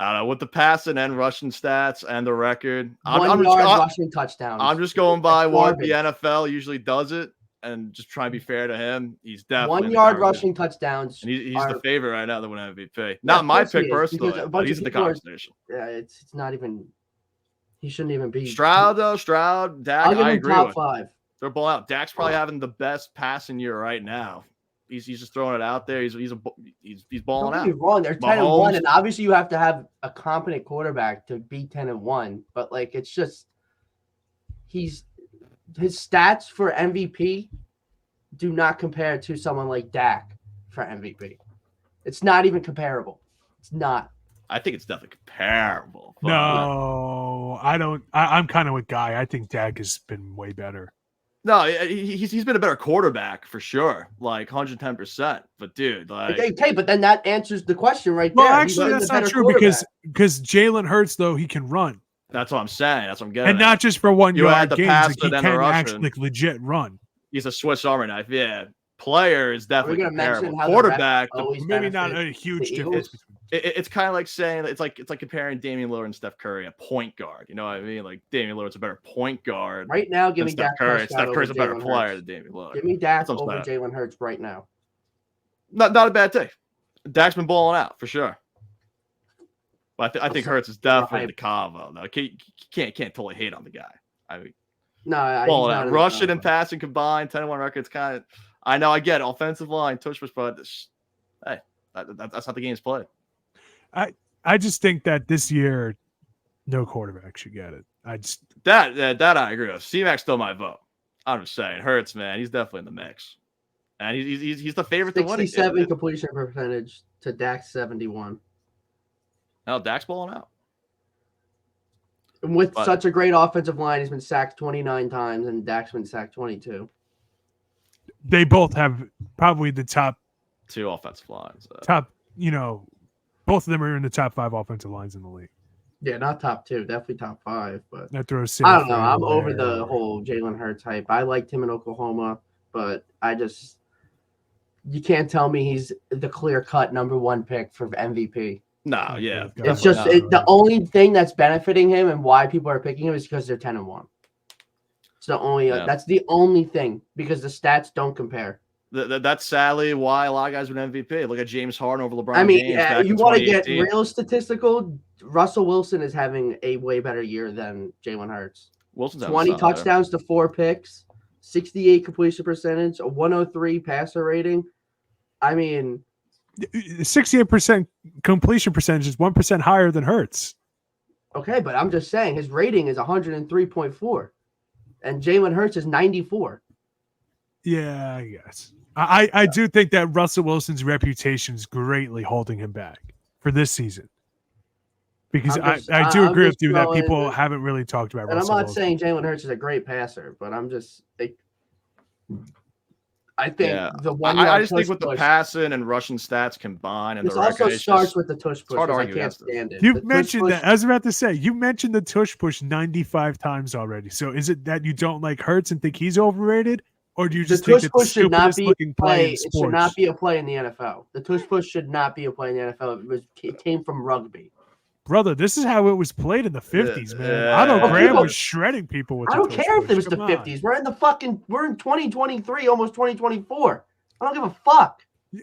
S1: I don't know, with the passing and rushing stats and the record.
S2: Rushing touchdowns.
S1: I'm just going by what the NFL usually does it and just trying to be fair to him. He's definitely
S2: 1 yard rushing touchdowns.
S1: And he's the favorite right now to win MVP. Not my pick personally, but he's in the conversation.
S2: It's not even – he shouldn't even be.
S1: Stroud, Dak,
S2: I'll give him
S1: agree
S2: top
S1: with.
S2: 5.
S1: They're balling out. Dak's probably having the best passing year right now. He's just throwing it out there. He's balling out.
S2: Don't get me wrong. They're 10-1, and obviously you have to have a competent quarterback to be 10-1. But like it's just his stats for MVP do not compare to someone like Dak for MVP. It's not even comparable. It's not.
S1: I think it's definitely comparable.
S3: No, I don't. I'm kind of with Guy. I think Dak has been way better.
S1: No, he's been a better quarterback for sure, like 110%. But dude, like
S2: okay, but then that answers the question right there.
S3: Well, actually, that's not true because Jalen Hurts though he can run.
S1: That's what I'm saying. That's what I'm getting.
S3: And not just for 1 yard games,
S1: like
S3: he can actually legit run.
S1: He's a Swiss Army knife. Yeah, player is definitely comparable.
S3: Quarterback, maybe not a huge difference.
S1: It's kind of like saying it's like comparing Damian Lillard and Steph Curry, a point guard. You know what I mean? Like Damian Lillard's a better point guard
S2: right now. Give me
S1: Steph
S2: Dak
S1: Curry. Steph Curry's a better
S2: Hurts.
S1: player than Damian Lillard.
S2: Give me Dak over Jalen Hurts right now.
S1: Not a bad take. Dak's been balling out for sure. But I think Hurts is definitely the combo. No, can't totally hate on the guy. I mean, balling out, rushing and passing combined, 10-1 records. Kind of. I know. I get it. Offensive line, tush push, but hey, that's how the game's played.
S3: I just think that this year, no quarterback should get it.
S1: That I agree with. C-Mac's still my vote. I'm just saying, Hurts, man, he's definitely in the mix, and he's the favorite to win.
S2: 67 completion percentage to Dak's 71.
S1: No, Dak's balling out.
S2: And with such a great offensive line, he's been sacked 29 times, and Dak's been sacked 22.
S3: They both have probably the top
S1: 2 offensive lines.
S3: Both of them are in the top 5 offensive lines in the league.
S2: Yeah, not top 2, definitely top 5. But
S3: that throws.
S2: I don't know. I'm over the whole Jalen Hurts hype. I liked him in Oklahoma, but you can't tell me he's the clear-cut number 1 pick for MVP.
S1: No, yeah,
S2: it's just the only thing that's benefiting him and why people are picking him is because they're 10-1. It's the only. That's the only thing because the stats don't compare.
S1: That's sadly why a lot of guys win MVP. Look at James Harden over LeBron.
S2: I mean,
S1: James
S2: you want to get real statistical. Russell Wilson is having a way better year than Jalen Hurts.
S1: Wilson's
S2: 20 touchdowns to 4 picks, 68 completion percentage, a 103 passer rating. I mean,
S3: 68% completion percentage is 1% higher than Hurts.
S2: Okay, but I'm just saying his rating is 103.4, and Jalen Hurts is 94.
S3: Yeah, I guess. I do think that Russell Wilson's reputation is greatly holding him back for this season. Because I do agree with you that people haven't really talked about Russell Wilson.
S2: And I'm not saying Jalen Hurts is a great passer, but I'm just I think the one
S1: I just think with the passing and rushing stats combined and
S2: this also starts with the tush push. I can't stand it.
S3: You've mentioned that. I was about to say, you mentioned the tush push 95 times already. So is it that you don't like Hurts and think he's overrated? Or do you just think it's the stupidest looking play in sports?
S2: It should not be a play in the NFL. The tush push should not be a play in the NFL. It came from rugby.
S3: Brother, this is how it was played in the 50s, man. Otto Graham was shredding people with
S2: I don't care if it was the 50s. We're in 2023, almost 2024. I don't give a fuck.
S1: Hey,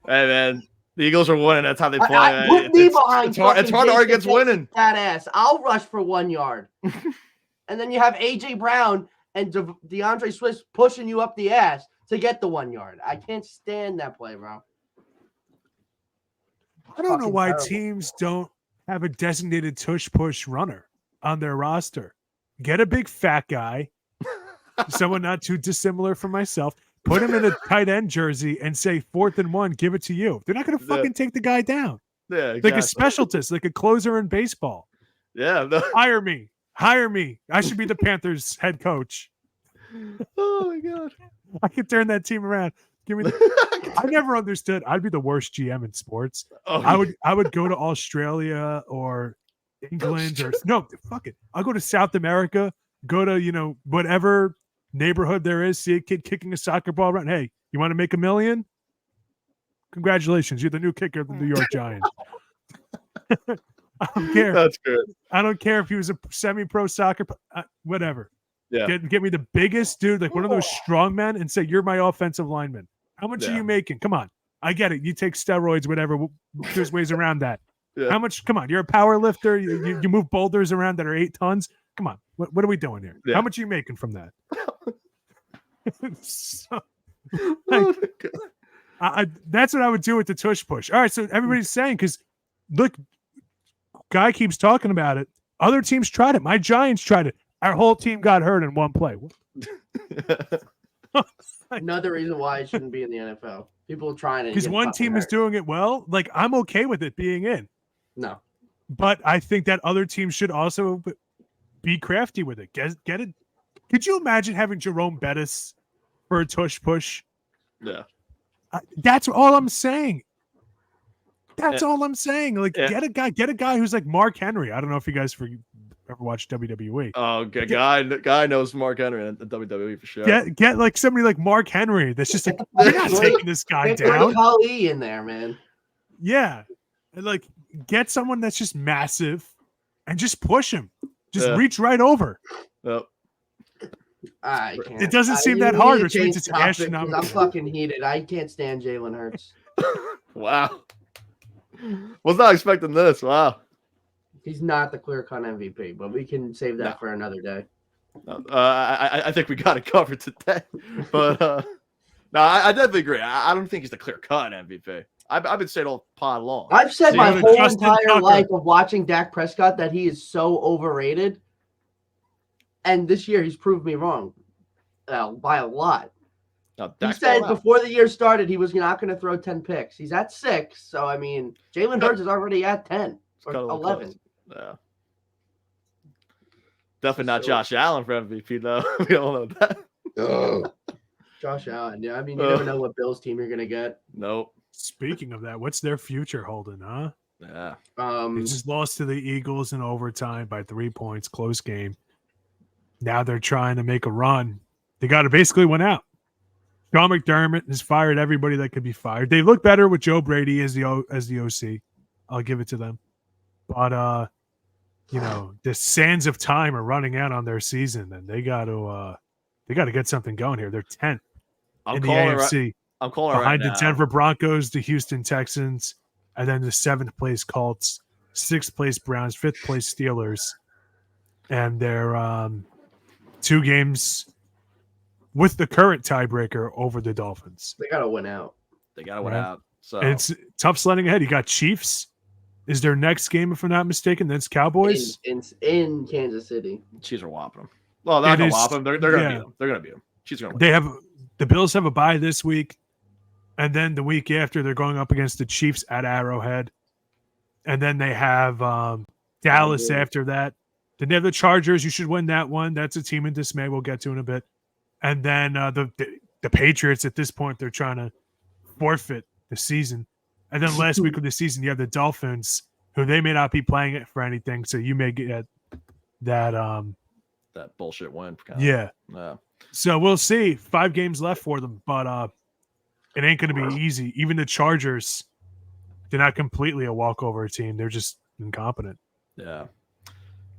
S1: man. The Eagles are winning. That's how they play.
S2: Put me behind.
S1: It's hard to argue against winning.
S2: That ass. I'll rush for 1 yard. And then you have A.J. Brown and DeAndre Swift pushing you up the ass to get the 1 yard. I can't stand that play, bro.
S3: I don't know why teams don't have a designated tush push runner on their roster. Get a big fat guy, someone not too dissimilar from myself. Put him in a tight end jersey and say 4th and 1, give it to you. They're not going to fucking take the guy down.
S1: Yeah, exactly.
S3: Like a specialist, like a closer in baseball.
S1: Yeah. No.
S3: Hire me. I should be the Panthers head coach.
S1: Oh my God.
S3: I could turn that team around. Give me. I never understood. I'd be the worst GM in sports.
S1: Oh,
S3: I would go to Australia or England or no, fuck it. I'll go to South America. Go to whatever neighborhood there is. See a kid kicking a soccer ball around. Hey, you want to make $1 million? Congratulations, you're the new kicker of the New York Giants. I don't care.
S1: That's good.
S3: I don't care if he was a semi-pro soccer, whatever.
S1: Yeah.
S3: Get me the biggest dude, like one of those strong men, and say, you're my offensive lineman. How much are you making? Come on. I get it. You take steroids, whatever. There's ways around that. Yeah. How much? Come on. You're a power lifter. You move boulders around that are 8 tons. Come on. What are we doing here? Yeah. How much are you making from that? So, that's what I would do with the tush push. All right. So everybody's saying, because look, guy keeps talking about it. Other teams tried it. My Giants tried it. Our whole team got hurt in one play.
S2: Another reason why it shouldn't be in the NFL. People trying to,
S3: because one team is doing it well. Like, I'm okay with it being in.
S2: No,
S3: but I think that other teams should also be crafty with it. Get it. Could you imagine having Jerome Bettis for a tush push?
S1: Yeah,
S3: that's all I'm saying. That's all I'm saying. Like, get a guy who's like Mark Henry. I don't know if you guys ever watched WWE.
S1: Oh, good guy knows Mark Henry in WWE for sure.
S3: Get like somebody like Mark Henry. That's just like, we're not taking this guy down.
S2: Ali in there, man.
S3: Yeah, and like get someone that's just massive and just push him. Just reach right over.
S1: Yep.
S2: I can't.
S3: It doesn't seem that hard, which means it's astronomical.
S2: I'm fucking heated. I can't stand Jalen Hurts.
S1: Wow. Was not expecting this. Wow.
S2: He's not the clear-cut MVP, but we can save that for another day.
S1: I think we got it covered today. But no, I definitely agree. I don't think he's the clear-cut MVP. I've been saying all pod long.
S2: I've said my whole entire life of watching Dak Prescott that he is so overrated. And this year he's proved me wrong by a lot. He said before the year started he was not going to throw 10 picks. He's at 6. So, I mean, Jalen Hurts is already at 10 or 11.
S1: Yeah. Definitely not Josh Allen for MVP, though. We all know that.
S2: Josh Allen. Yeah, I mean, you never know what Bills team you're going to get.
S1: Nope.
S3: Speaking of that, what's their future holding, huh?
S1: Yeah.
S3: They just lost to the Eagles in overtime by 3 points, close game. Now they're trying to make a run. They got to basically win out. Sean McDermott has fired everybody that could be fired. They look better with Joe Brady as the OC. I'll give it to them. But the sands of time are running out on their season, and they got to get something going here. They're 10th in the AFC.
S1: I'm calling
S3: behind
S1: right
S3: the Denver Broncos, the Houston Texans, and then the 7th place Colts, 6th place Browns, 5th place Steelers, and they're 2 games with the current tiebreaker over the Dolphins.
S2: They got to win out.
S1: So
S3: and it's tough sledding ahead. You got Chiefs. Is their next game, if I'm not mistaken? That's Cowboys
S2: in Kansas City.
S1: Chiefs are whopping them. Well, they're not going to whop them. They're going to beat them. They're going to beat them. Chiefs are going to win.
S3: The Bills have a bye this week, and then the week after they're going up against the Chiefs at Arrowhead, and then they have Dallas after that. Then they have the Chargers. You should win that one. That's a team in dismay. We'll get to in a bit. And then the Patriots. At this point, they're trying to forfeit the season. And then last week of the season, you have the Dolphins, who they may not be playing it for anything, so you may get that
S1: bullshit win.
S3: Yeah. So we'll see. 5 games left for them, but it ain't going to be easy. Even the Chargers, they're not completely a walkover team. They're just incompetent.
S1: Yeah.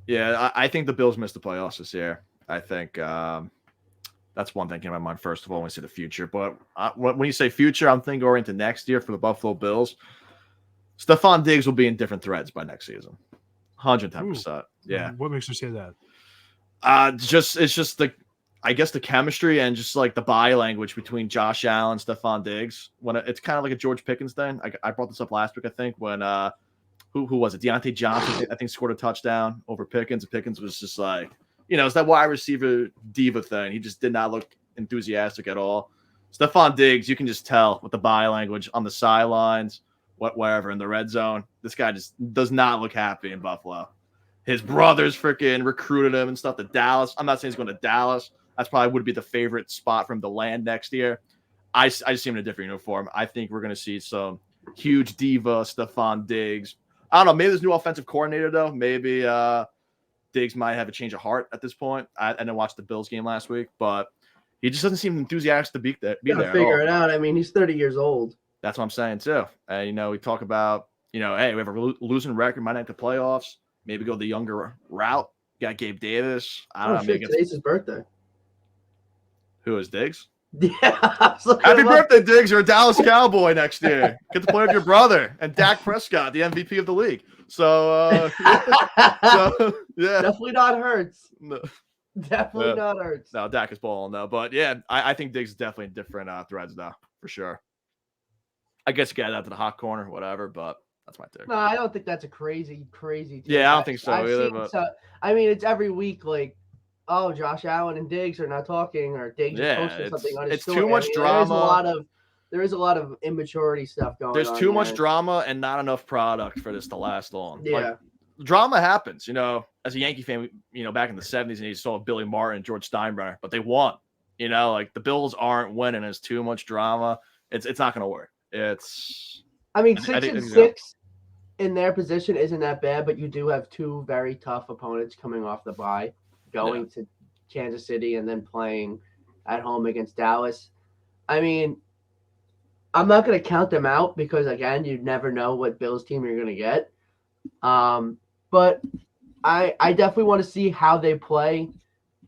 S1: Yeah, I think the Bills missed the playoffs this year. I think that's one thing in my mind, first of all, when we say the future. But when you say future, I'm thinking going into next year for the Buffalo Bills. Stephon Diggs will be in different threads by next season. 110%. Yeah.
S3: What makes you say that?
S1: It's just the chemistry and just like the body language between Josh Allen, Stephon Diggs. When it's kind of like a George Pickens thing. I brought this up last week, I think, when who was it? Deontay Johnson, I think, scored a touchdown over Pickens. And Pickens was just like, it's that wide receiver diva thing. He just did not look enthusiastic at all. Stephon Diggs, you can just tell with the body language on the sidelines, wherever in the red zone. This guy just does not look happy in Buffalo. His brothers freaking recruited him and stuff to Dallas. I'm not saying he's going to Dallas. That's probably would be the favorite spot for him to land next year. I just see him in a different uniform. I think we're going to see some huge diva Stephon Diggs. I don't know. Maybe there's a new offensive coordinator, though. Maybe Diggs might have a change of heart at this point. I didn't watch the Bills game last week, but he just doesn't seem enthusiastic to be there.
S2: Figure it out. I mean, he's 30 years old.
S1: That's what I'm saying, too. And, we talk about, hey, we have a losing record, might not make the playoffs. Maybe go the younger route. Got Gabe Davis. I don't know. Maybe
S2: today's his birthday.
S1: Who is Diggs?
S2: Yeah.
S1: Happy birthday, Diggs. You're a Dallas Cowboy next year. Get to play with your brother and Dak Prescott, the MVP of the league. So, yeah.
S2: Definitely not Hurts.
S1: No.
S2: Definitely not Hurts.
S1: No, Dak is balling, though. But, yeah, I think Diggs is definitely in different threads, though, for sure. I guess you get out to the hot corner, whatever, but that's my take.
S2: No, I don't think that's a crazy take.
S1: Yeah, I don't think so either. But...
S2: I mean, it's every week, like, oh, Josh Allen and Diggs are not talking, or Diggs is posting something on his story.
S1: It's too much drama.
S2: There is a lot of immaturity stuff going on.
S1: There's too much drama and not enough product for this to last long.
S2: Yeah.
S1: Like, drama happens, as a Yankee fan, back in the 70s, and you saw Billy Martin, George Steinbrenner, but they won. Like the Bills aren't winning. There's too much drama. It's not going to work.
S2: I mean, 6-6 in their position isn't that bad, but you do have two very tough opponents coming off the bye, going to Kansas City and then playing at home against Dallas. I mean, I'm not going to count them out because, again, you never know what Bills team you're going to get. But I definitely want to see how they play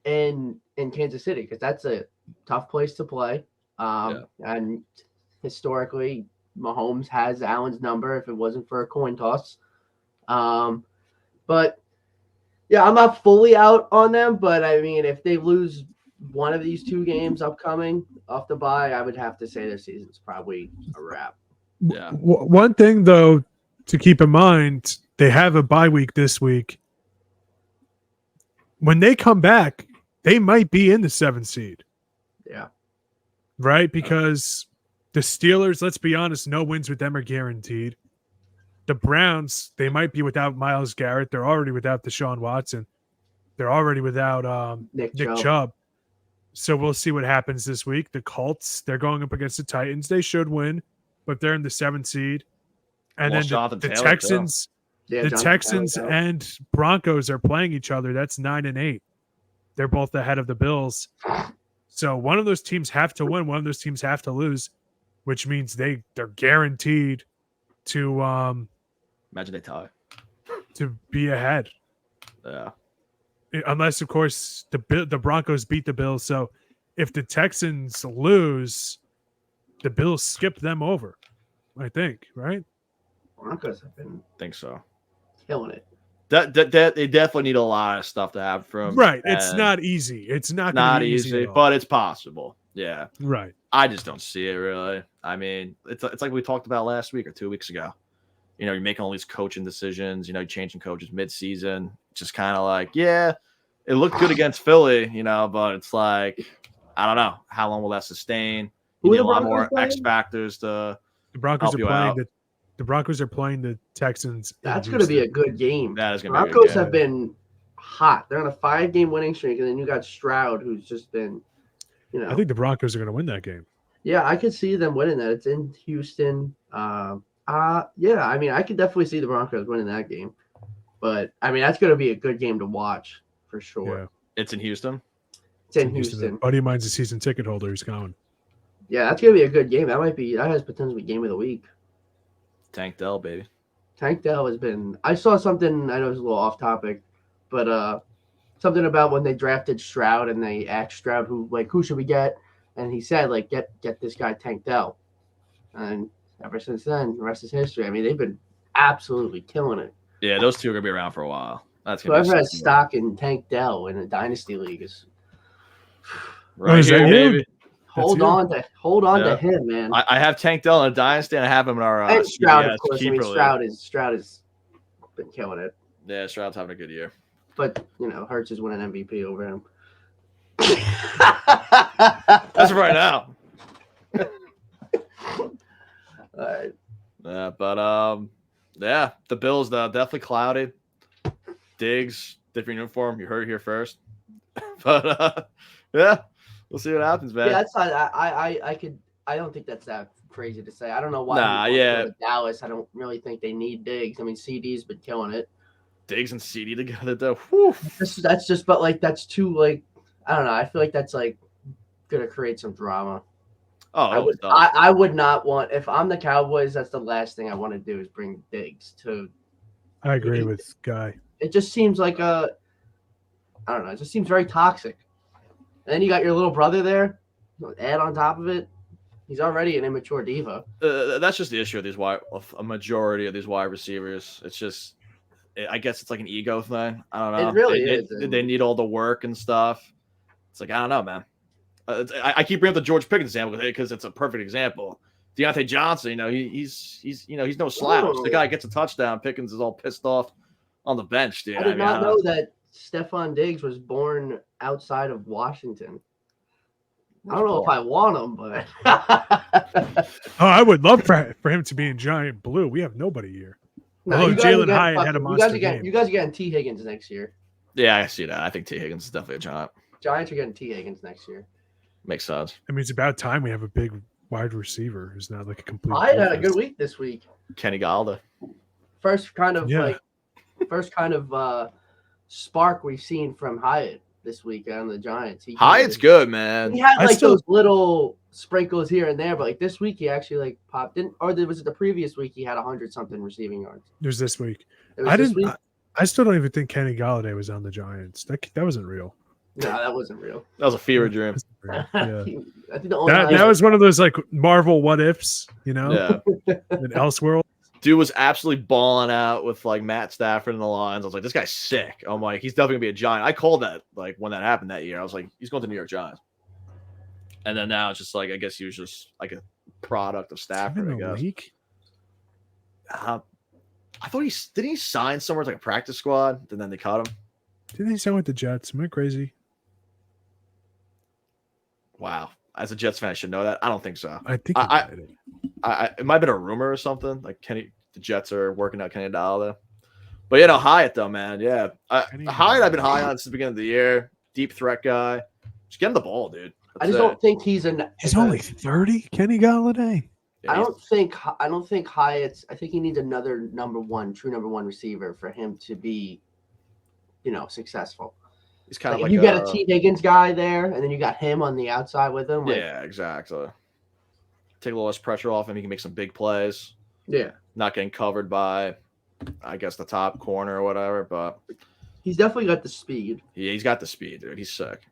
S2: in Kansas City because that's a tough place to play. And historically, Mahomes has Allen's number if it wasn't for a coin toss. But, yeah, I'm not fully out on them. But, I mean, if they lose one of these two games upcoming off the bye, I would have to say their season's probably a wrap.
S1: Yeah.
S3: One thing, though, to keep in mind, they have a bye week this week. When they come back, they might be in the 7th seed.
S2: Yeah.
S3: Right? Because the Steelers, let's be honest, no wins with them are guaranteed. The Browns, they might be without Myles Garrett. They're already without Deshaun Watson. They're already without Nick Chubb. So we'll see what happens this week. The Colts, they're going up against the Titans. They should win, but they're in the 7th seed. And then the Texans, Texans and Broncos are playing each other. That's 9-8. They're both ahead of the Bills. So one of those teams have to win. One of those teams have to lose, which means they're guaranteed to
S1: imagine they tie
S3: to be ahead.
S1: Yeah.
S3: Unless, of course, the Broncos beat the Bills. So if the Texans lose, the Bills skip them over, I think, right?
S2: Broncos have been killing it.
S1: That they definitely need a lot of stuff to have from.
S3: Right. It's not easy. It's not
S1: easy, but it's possible. Yeah.
S3: Right.
S1: I just don't see it really. I mean, it's like we talked about last week or 2 weeks ago. You're making all these coaching decisions, you're changing coaches mid-season. Just kind of like, yeah, it looked good against Philly, but it's like, I don't know. How long will that sustain? You need a lot more X factors to
S3: the Broncos
S1: help you out.
S3: The Broncos are playing the Texans.
S2: That's going to be a good game.
S1: That is going to be a good
S2: Broncos
S1: game.
S2: have been hot. They're on a 5-game winning streak, and then you got Stroud, who's just been,
S3: I think the Broncos are going to win that game.
S2: Yeah, I could see them winning that. It's in Houston. Yeah, I mean, I could definitely see the Broncos winning that game. But, I mean, that's going to be a good game to watch for sure.
S3: Yeah.
S1: It's in Houston?
S2: It's in Houston.
S3: A buddy of mine's a season ticket holder. He's going.
S2: Yeah, that's going to be a good game. That has potentially game of the week.
S1: Tank Dell, baby.
S2: Tank Dell has been – I saw something – I know it's a little off topic, but something about when they drafted Stroud and they asked Stroud who should we get? And he said, get this guy Tank Dell. And ever since then, the rest is history. I mean, they've been absolutely killing it.
S1: Yeah, those two are going to be around for a while. That's
S2: Whoever has stock in Tank Dell in a dynasty league is
S1: right here, baby.
S2: Hold on to him, man.
S1: I have Tank Dell in a dynasty, and I have him in our
S2: and Stroud, of course. I mean, Stroud has been killing it.
S1: Yeah, Stroud's having a good year.
S2: But Hurts is winning MVP over him.
S1: That's right now.
S2: All right.
S1: Yeah, but yeah, the Bills definitely cloudy. Diggs, different uniform. You heard it here first. But yeah, we'll see what happens, man.
S2: Yeah, that's not. I don't think that's that crazy to say. I don't know why
S1: Nah,
S2: he wants
S1: yeah.
S2: to go to Dallas. I don't really think they need Diggs. I mean, CD's been killing it.
S1: Diggs and CD together, though. Whew.
S2: That's just, but like that's too like I don't know. I feel like that's like gonna create some drama.
S1: Oh,
S2: I would not want if I'm the Cowboys. That's the last thing I want to do is bring Diggs to.
S3: I agree with Guy.
S2: It just seems like I don't know. It just seems very toxic. And then you got your little brother there. Add on top of it, he's already an immature diva.
S1: That's just the issue with a majority of these wide receivers. It's just, I guess it's like an ego thing. I don't know.
S2: It really is.
S1: They need all the work and stuff. It's like, I don't know, man. I keep bringing up the George Pickens example because it's a perfect example. Deontay Johnson, he's no slouch. The guy gets a touchdown. Pickens is all pissed off on the bench, dude.
S2: I did not know that Stephon Diggs was born outside of Washington. I don't know if I want him, but
S3: I would love for him to be in Giant Blue. We have nobody here.
S2: No,
S3: Jalen Hyatt had a monster game.
S2: You guys are getting T. Higgins next year.
S1: Yeah, I see that. I think T. Higgins is definitely a Giant.
S2: Giants are getting T. Higgins next year.
S1: Makes sense.
S3: I mean, it's about time we have a big wide receiver who's not like a complete.
S2: Hyatt had a good week this week.
S1: Kenny Galladay.
S2: First kind of spark we've seen from Hyatt this week on the Giants.
S1: Hyatt's good, man.
S2: He had those little sprinkles here and there, but like this week he actually like popped in. Or was it the previous week he had 100-something receiving yards?
S3: It was this week. I still don't even think Kenny Galladay was on the Giants. That wasn't real.
S2: No, that wasn't real.
S1: That was a fever dream.
S3: Yeah.
S2: I think
S3: that was one of those like Marvel what ifs,
S1: Yeah.
S3: in Elseworld.
S1: Dude was absolutely balling out with like Matt Stafford in the lines. I was like, this guy's sick. I'm like, he's definitely gonna be a Giant. I called that like when that happened that year. I was like, he's going to New York Giants. And then now it's just like I guess he was just like a product of Stafford. I guess. I thought didn't he sign somewhere as like a practice squad, and then they cut him.
S3: Didn't he sign with the Jets? Am I crazy?
S1: Wow. As a Jets fan, I should know that. I don't think so.
S3: I think
S1: it might have been a rumor or something. Like the Jets are working out Kenny Galladay. But Hyatt though, man. Yeah. Hyatt I've been high on since the beginning of the year. Deep threat guy. Just get him the ball, dude.
S2: I just don't think he's
S3: only 30, Kenny Galladay.
S2: Yeah, I don't think Hyatt's. I think he needs another true number one receiver for him to be, successful.
S1: He's kind of like
S2: you got a T. Higgins guy there, and then you got him on the outside with him.
S1: Yeah, exactly. Take a little less pressure off him. He can make some big plays.
S2: Yeah. Not
S1: getting covered by, I guess, the top corner or whatever, but
S2: he's definitely got the speed.
S1: Yeah, he's got the speed, dude. He's sick.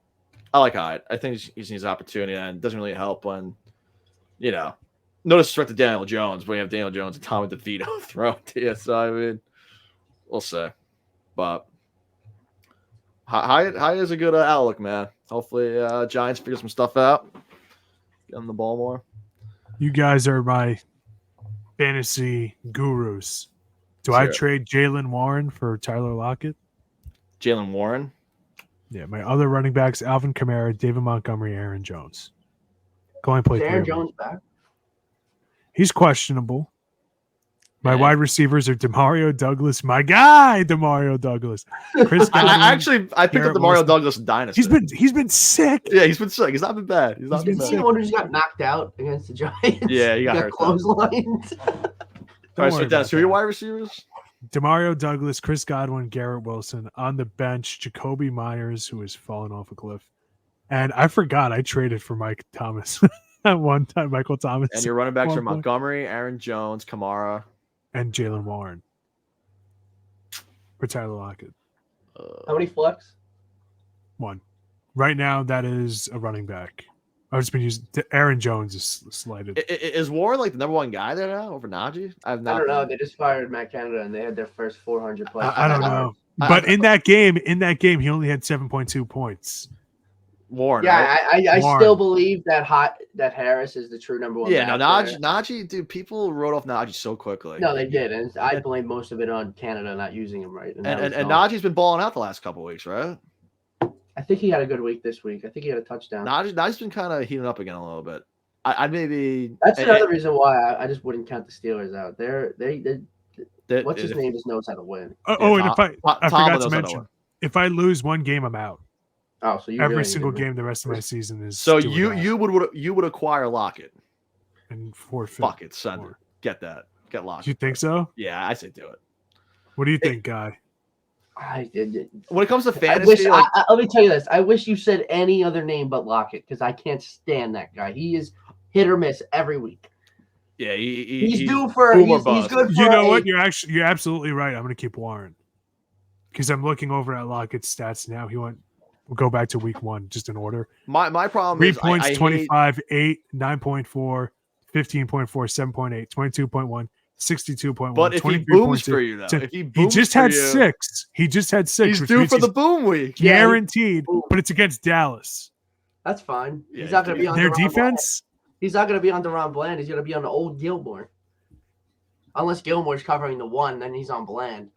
S1: I like Hyatt. I think he needs opportunity, and it doesn't really help when, no disrespect to Daniel Jones, but we have Daniel Jones and Tommy DeVito thrown to you. So, I mean, we'll see. But Hyatt is a good outlook, man. Hopefully, Giants figure some stuff out. Get him the ball more.
S3: You guys are my fantasy gurus. Do I trade Jaylen Warren for Tyler Lockett?
S1: Jaylen Warren?
S3: Yeah, my other running backs, Alvin Kamara, David Montgomery, Aaron Jones. Go and play.
S2: Aaron Jones back?
S3: He's questionable. My wide receivers are Demario Douglas, my guy, Demario Douglas. Chris Godwin,
S1: I picked up Demario Douglas in Dynasty.
S3: He's been sick.
S1: Yeah, he's been sick. He's not been bad. He's not been bad.
S2: The one who just got knocked out against the Giants.
S1: Yeah, he got hurt.
S2: Clotheslined.
S1: All right, so Dennis, who are your wide receivers?
S3: Demario Douglas, Chris Godwin, Garrett Wilson. On the bench, Jacoby Myers, who has fallen off a cliff. And I forgot I traded for Mike Thomas at one time, Michael Thomas.
S1: And your running backs are Montgomery, Aaron Jones, Kamara.
S3: And Jaylen Warren. For Tyler Lockett.
S2: How many flex?
S3: One. Right now, that is a running back. I've just been using Aaron Jones is slighted.
S1: Is Warren like the number one guy there now over Najee?
S2: I don't know. They just fired Matt Canada and they had their first 400 plays.
S3: I don't know. But in that game, he only had 7.2 points.
S1: Warren.
S2: Yeah, right? I still believe that Harris is the true number one.
S1: Yeah, no, Najee, dude, people wrote off Najee so quickly.
S2: No, they did, and I blame most of it on Canada not using him right.
S1: And Najee's been balling out the last couple of weeks, right?
S2: I think he had a good week this week. I think he had a touchdown.
S1: Najee's been kind of heating up again a little bit. I maybe.
S2: That's another reason why I just wouldn't count the Steelers out. What's his
S1: If,
S2: name just knows how to win.
S3: Oh, and
S1: Tom,
S3: if I
S1: Tom
S3: forgot to
S1: knows how
S3: mention,
S1: win.
S3: if I lose one game, I'm out.
S2: Oh, so you
S3: every
S2: really
S3: single game the rest of my season is.
S1: So you would acquire Lockett
S3: and forfeit.
S1: Fuck it, send it. Get that. Get Lockett.
S3: You think so?
S1: Yeah, I say do it.
S3: What do you think, Guy?
S1: When it comes to fantasy,
S2: let me tell you this. I wish you said any other name but Lockett because I can't stand that guy. He is hit or miss every week.
S1: Yeah,
S2: he's due for. He's good for.
S3: You know what? You're absolutely right. I'm going to keep Warren because I'm looking over at Lockett's stats now. We'll go back to week 1 just in order.
S1: My problem
S3: 3
S1: is
S3: points,
S1: I
S3: 25, 8, 9.4, 15.4, 7.8, 22.1. 62.1.
S1: But if he booms for you, though,
S3: he just had 6. He just had 6.
S1: He's due for the boom week,
S3: guaranteed. But it's against Dallas.
S2: That's fine. He's not going to be on
S3: their defense.
S2: He's not going to be on DeRon Bland. He's going to be on the old Gilmore, unless Gilmore's covering the 1. Then he's on Bland.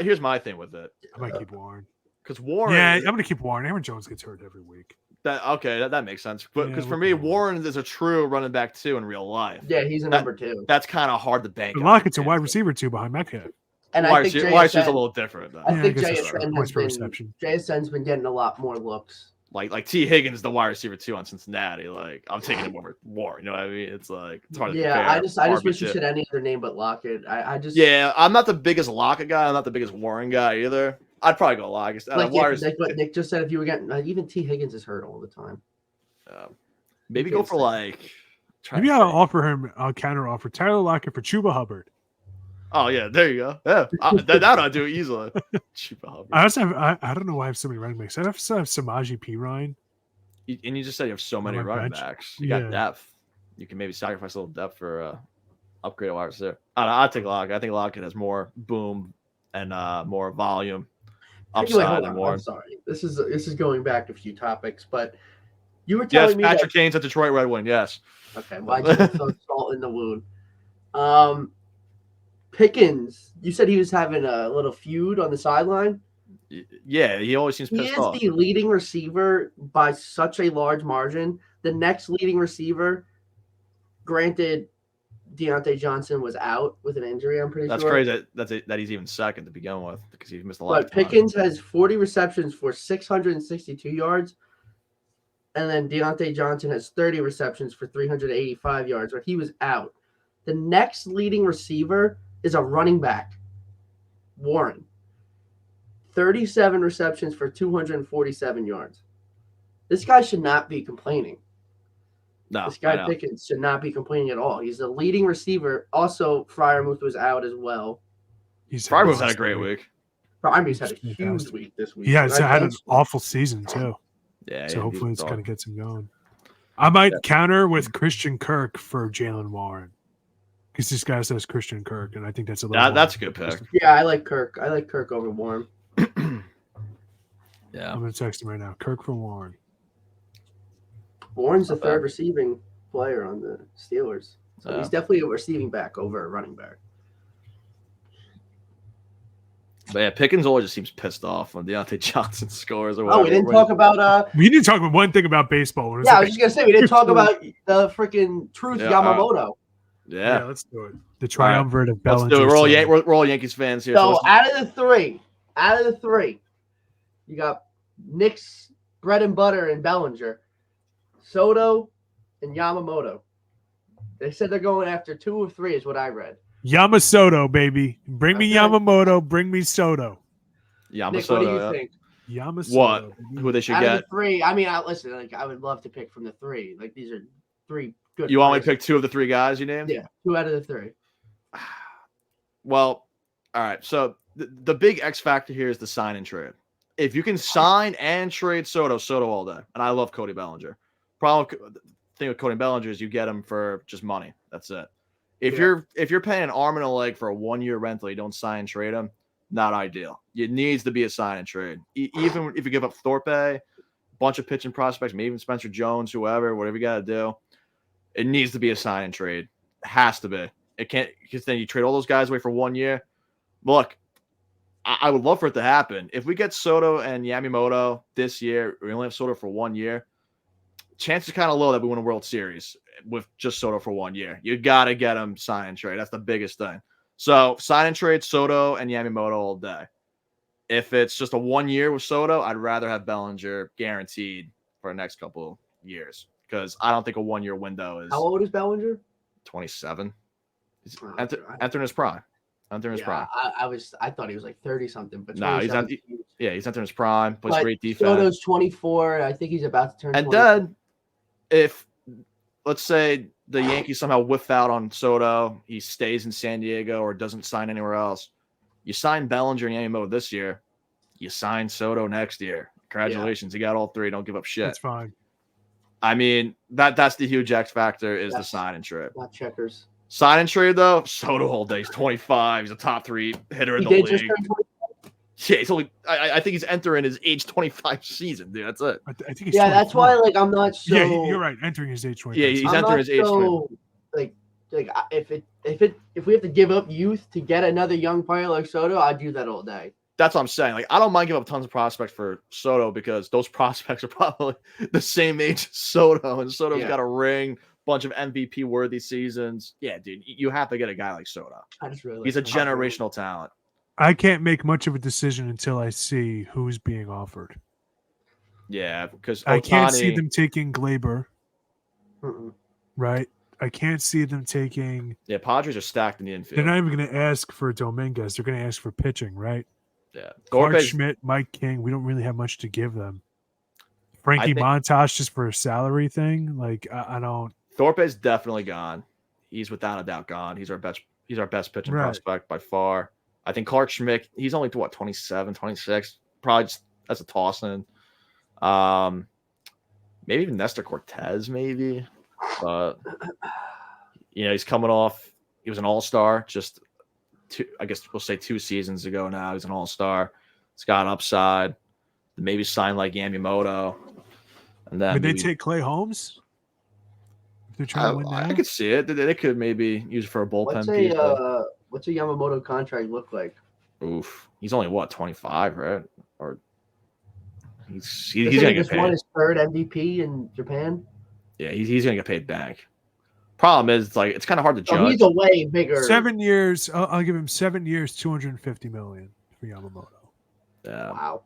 S1: Here's my thing with it.
S3: I might keep Warren
S1: because Warren.
S3: Yeah, I'm going to keep Warren. Aaron Jones gets hurt every week.
S1: That makes sense. But because for me, Warren is a true running back 2 in real life.
S2: Yeah, he's a number 2.
S1: That's kind of hard to bank on.
S3: Lockett's a wide receiver 2 behind Metcalf.
S2: And I think
S1: JSN's a little different. Though.
S2: I think JSN's been getting a lot more looks.
S1: Like T. Higgins is the wide receiver 2 on Cincinnati. Like I'm taking him over Warren. You know what I mean? It's hard to compare.
S2: I just wish you said any other name but Lockett.
S1: I'm not the biggest Lockett guy. I'm not the biggest Warren guy either. I'd probably go Lockett.
S2: Like what Nick just said, if you were getting even T. Higgins is hurt all the time.
S1: Maybe go for
S3: maybe I'll offer him. I'll counter offer Tyler Lockett for Chuba Hubbard.
S1: Oh yeah, there you go. Yeah, that I'll do easily. Chuba Hubbard.
S3: I also have. I don't know why I have so many running backs. I also have Samaje Perine.
S1: And you just said you have so many running backs. You got depth. You can maybe sacrifice a little depth for upgrade a wide receiver. I'll take Lockett. I think Lockett has more boom and more volume. Upside and more.
S2: I'm sorry. This is going back a few topics, but. You were telling me
S1: Patrick Kane's at Detroit Red Wing. Yes.
S2: Okay. Why'd you throw salt in the wound? Pickens. You said he was having a little feud on the sideline.
S1: Yeah, he always seems pissed off.
S2: He is the leading receiver by such a large margin. The next leading receiver, granted, Deontay Johnson was out with an injury. I'm pretty sure.
S1: That's crazy. That he's even second to begin with because he missed a lot.
S2: But Pickens has 40 receptions for 662 yards. And then Deontay Johnson has 30 receptions for 385 yards, but he was out. The next leading receiver is a running back, Warren. 37 receptions for 247 yards. This guy should not be complaining.
S1: No,
S2: this guy Pickens should not be complaining at all. He's the leading receiver. Also, Freiermuth was out as well.
S1: Freiermuth had a great week.
S2: Freiermuth had a huge week this week.
S3: Yeah, had an awful season too.
S1: Yeah,
S3: so hopefully it's going to get him going. I might counter with Christian Kirk for Jalen Warren because this guy says Christian Kirk, and I think that's
S1: that's a good pick.
S2: Yeah, I like Kirk. I like Kirk over Warren.
S1: Yeah,
S3: I'm going to text him right now. Kirk for Warren.
S2: Warren's the third receiving player on the Steelers, so he's definitely a receiving back over a running back.
S1: But yeah, Pickens always just seems pissed off when Deontay Johnson scores or whatever.
S2: Oh, we didn't talk about
S3: we didn't talk about one thing about baseball.
S2: I was just gonna say we didn't talk about the freaking Truth Yamamoto.
S1: Yeah,
S3: let's do it. The triumvirate of Bellinger.
S1: Let's do it. We're all Yankees fans here.
S2: So out of the three, you got Nick's bread and butter and Bellinger, Soto, and Yamamoto. They said they're going after 2 or 3 is what I read.
S3: Yamasoto, baby. Bring me Yamamoto. Bring me Soto.
S1: Yamasoto.
S2: Nick, what do you think?
S3: Yamasoto.
S1: What? Who they should
S2: out
S1: get?
S2: Of the 3. I mean, listen. Like, I would love to pick from the 3. Like, these are 3 good.
S1: You want me to pick 2 of the 3 guys you named?
S2: Yeah, 2 out of the 3.
S1: Well, all right. So the big X factor here is the sign and trade. If you can sign and trade Soto all day, and I love Cody Bellinger. Thing with Cody Bellinger is you get him for just money. That's it. If you're paying an arm and a leg for a 1-year rental, you don't sign and trade him. Not ideal. It needs to be a sign and trade. Even if you give up Thorpe, a bunch of pitching prospects, maybe even Spencer Jones, whoever, whatever you got to do, it needs to be a sign and trade. It has to be. It can't because then you trade all those guys away for 1 year. Look, I would love for it to happen. If we get Soto and Yamamoto this year, we only have Soto for 1 year. chances kind of low that we win a World Series with just Soto for 1 year. You got to get him sign and trade. That's the biggest thing. So sign and trade Soto and Yamamoto all day. If it's just a 1 year with Soto, I'd rather have Bellinger guaranteed for the next couple years because I don't think a 1 year window is.
S2: How old is Bellinger?
S1: 27. He's entering his prime. Entering his prime.
S2: I thought he was like 30 something, but
S1: no, he's entering his prime. Plays great defense.
S2: Soto's 24. I think he's about to turn.
S1: And 24. Then, if let's say the Yankees somehow whiff out on Soto, he stays in San Diego or doesn't sign anywhere else. You sign Bellinger and Yamamoto this year. You sign Soto next year. Congratulations, you got all three. Don't give up shit.
S3: That's fine.
S1: I mean, that's the huge X factor is the sign and trade.
S2: Not checkers.
S1: Sign and trade though, Soto all day. He's 25. He's a top 3 hitter in the league. Yeah, he's only. I think he's entering his age 25 season, dude. That's it.
S3: I think he's
S2: 24. That's why like I'm not so.
S3: Yeah, you're right. Entering his age 25.
S1: Yeah, he's entering his age 25.
S2: Like if we have to give up youth to get another young player like Soto, I'd do that all day.
S1: That's what I'm saying. Like, I don't mind giving up tons of prospects for Soto because those prospects are probably the same age as Soto, and Soto's got a ring, bunch of MVP worthy seasons. Yeah, dude, you have to get a guy like Soto. He's a generational talent.
S3: I can't make much of a decision until I see who's being offered.
S1: Yeah, because
S3: I can't see them taking Glaber.
S2: Mm-mm.
S3: Right? I can't see them taking.
S1: Yeah, Padres are stacked in the infield.
S3: They're not even going to ask for Dominguez. They're going to ask for pitching, right?
S1: Yeah,
S3: Clark Schmidt, Mike King. We don't really have much to give them. Frankie Montas just for a salary thing. Like I don't.
S1: Thorpe is definitely gone. He's without a doubt gone. He's our best pitching prospect by far. I think Clark Schmidt. He's only 27, 26. Probably just that's a toss in. Maybe even Nestor Cortez, maybe. But he's coming off. He was an all-star just. I guess we'll say 2 seasons ago now. He's an all-star. He's got upside. Maybe sign like Yamamoto. And then
S3: would they take Clay Holmes? If they're trying to win now?
S1: I could see it. They could maybe use it for a bullpen piece.
S2: What's a Yamamoto contract look like?
S1: Oof. He's only 25, right? Or he's gonna get paid.
S2: Won his 3rd MVP in Japan.
S1: Yeah, he's gonna get paid back. Problem is, like, it's kind of hard to judge.
S2: He's a way bigger.
S3: 7 years. I'll give him 7 years, $250 million for Yamamoto.
S1: Yeah.
S2: Wow.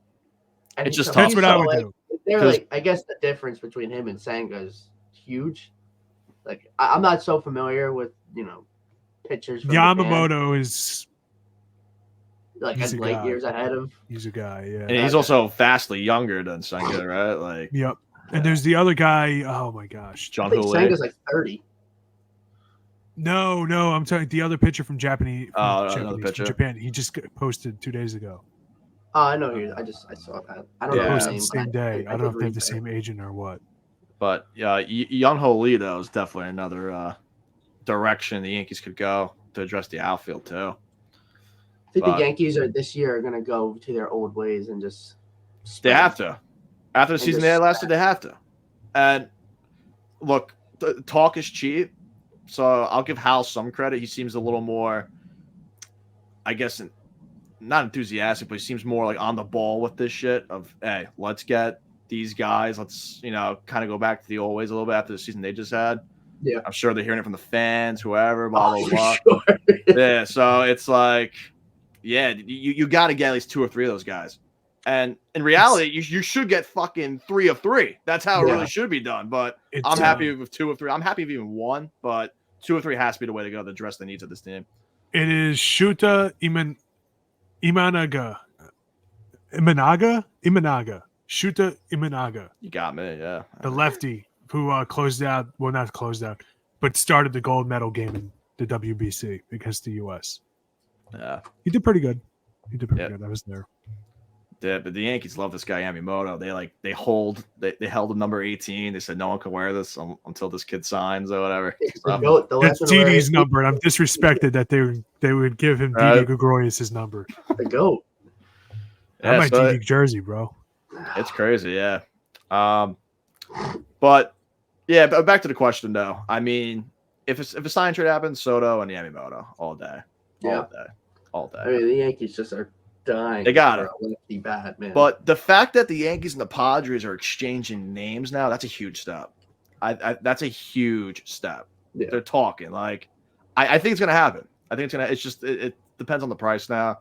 S1: And it's just
S3: tough. That's what I would do.
S2: They're like, I guess the difference between him and Senga is huge. Like, I'm not so familiar with pitchers. From
S3: Yamamoto is
S2: like light years ahead of.
S3: He's a guy, yeah.
S1: And he's also vastly younger than Senga, right? Like,
S3: yep. And there's the other guy. Oh my gosh,
S1: John Hooley.
S2: Senga's like 30.
S3: No, I'm talking the other pitcher from Japan.
S1: Another pitcher
S3: from Japan. He just posted 2 days ago.
S2: Oh, I know. I saw that. I don't know his name.
S3: The same day. I don't know if they have the same agent or what.
S1: But Young Lee though is definitely another direction the Yankees could go to address the outfield too.
S2: I think the Yankees this year are going to go to their old ways and just.
S1: They have to. After the season they had last year, they have to. And look, talk is cheap. So I'll give Hal some credit. He seems a little more, I guess, not enthusiastic, but he seems more like on the ball with this shit of, hey, let's get these guys. Let's, kind of go back to the old ways a little bit after the season they just had.
S2: Yeah.
S1: I'm sure they're hearing it from the fans, whoever, blah, blah, blah.
S2: Sure.
S1: Yeah. So it's like, yeah, you got to get at least 2 or 3 of those guys. And in reality, you should get fucking 3 of 3. That's how it really should be done. But I'm happy with 2 of 3. I'm happy with even 1, but 2 or 3 has to be the way to go to address the needs of this team.
S3: It is Shuta Imanaga. Shuta Imanaga.
S1: You got me, yeah.
S3: The lefty who not closed out, but started the gold medal game in the WBC against the U.S.
S1: Yeah.
S3: He did pretty good. Good. I was there.
S1: Yeah, but the Yankees love this guy Yamamoto. They held him number 18. They said no one can wear this until this kid signs or whatever.
S3: That's Didi's number, and I'm disrespected that they would give him Didi Gregorius' number.
S2: The GOAT.
S3: I might Didi jersey, bro.
S1: It's crazy, yeah. But yeah, but back to the question though. I mean, if a sign trade happens, Soto and Yamamoto all day, all day.
S2: I mean, the Yankees just are dying.
S1: They got it.
S2: Lefty bat, man.
S1: But the fact that the Yankees and the Padres are exchanging names now, that's a huge step. That's a huge step.
S2: Yeah.
S1: They're talking like, I think it's gonna happen. I think it's gonna. It's just it depends on the price now.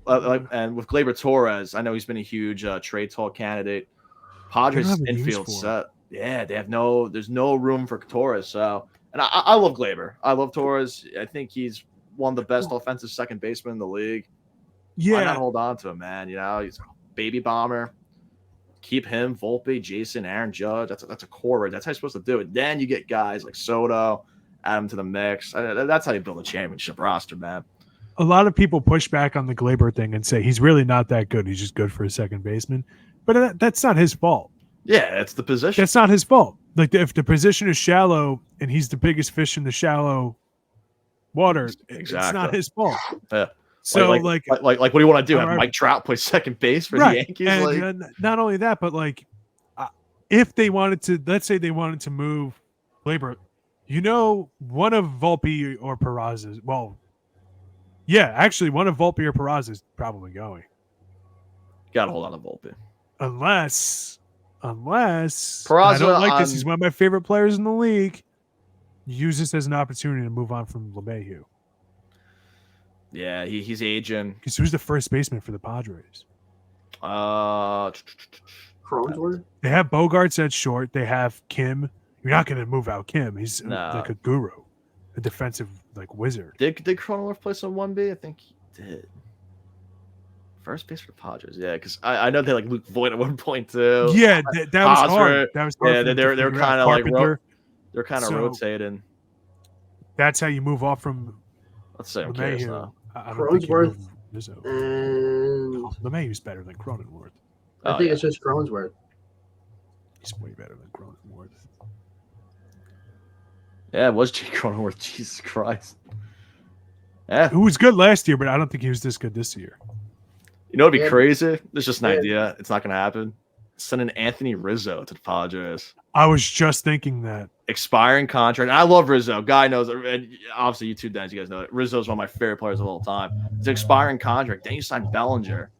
S1: And with Gleyber Torres, I know he's been a huge trade talk candidate. Padres infield set. Yeah, there's no room for Torres. So, and I love Gleyber. I love Torres. I think he's one of the best offensive second basemen in the league.
S3: Yeah.
S1: Why not hold on to him, man? You know, he's a baby bomber. Keep him, Volpe, Jason, Aaron Judge. That's a core. That's how you're supposed to do it. Then you get guys like Soto, add them to the mix. That's how you build a championship roster, man.
S3: A lot of people push back on the Gleyber thing and say he's really not that good. He's just good for a second baseman. But that's not his fault.
S1: Yeah, it's the position.
S3: That's not his fault. Like if the position is shallow and he's the biggest fish in the shallow water, it's not his fault.
S1: Yeah.
S3: So
S1: like what do you want to do? Have Mike Trout play second base for the Yankees?
S3: And not only that, but like if they wanted to, let's say they wanted to move Gleyber, one of Volpe or Peraza's. Well, yeah, actually, one of Volpe or Peraza is probably going.
S1: Got to hold on to Volpe,
S3: unless
S1: Peraza,
S3: I don't like this. He's one of my favorite players in the league. Use this as an opportunity to move on from LeMahieu.
S1: Yeah, he's aging.
S3: Because who's the first baseman for the Padres?
S2: Cronenworth.
S3: They have Bogarts at short. They have Kim. You're not going to move out Kim. He's like a guru, a defensive wizard.
S1: Did Cronenworth play some 1B? I think he did. First base for the Padres, yeah, because I know they Luke Voigt at one point too.
S3: Yeah, that was hard. That was hard.
S1: Yeah, they're kind of they're kind of rotating.
S3: That's how you move off from.
S1: Let's say I'm curious now.
S2: Cronenworth.
S3: LeMahieu's better than Cronenworth.
S2: I think it's just Cronenworth.
S3: He's way better than Cronenworth.
S1: Yeah, it was Jake Cronenworth. Jesus Christ. Yeah,
S3: who was good last year, but I don't think he was this good this year.
S1: You know what'd be crazy? It's just an idea. It's not going to happen. Sending Anthony Rizzo to the Padres.
S3: I was just thinking that.
S1: Expiring contract. And I love Rizzo. Guy knows it. And obviously, you two guys know it. Rizzo's one of my favorite players of all time. It's an expiring contract. Then you sign Bellinger.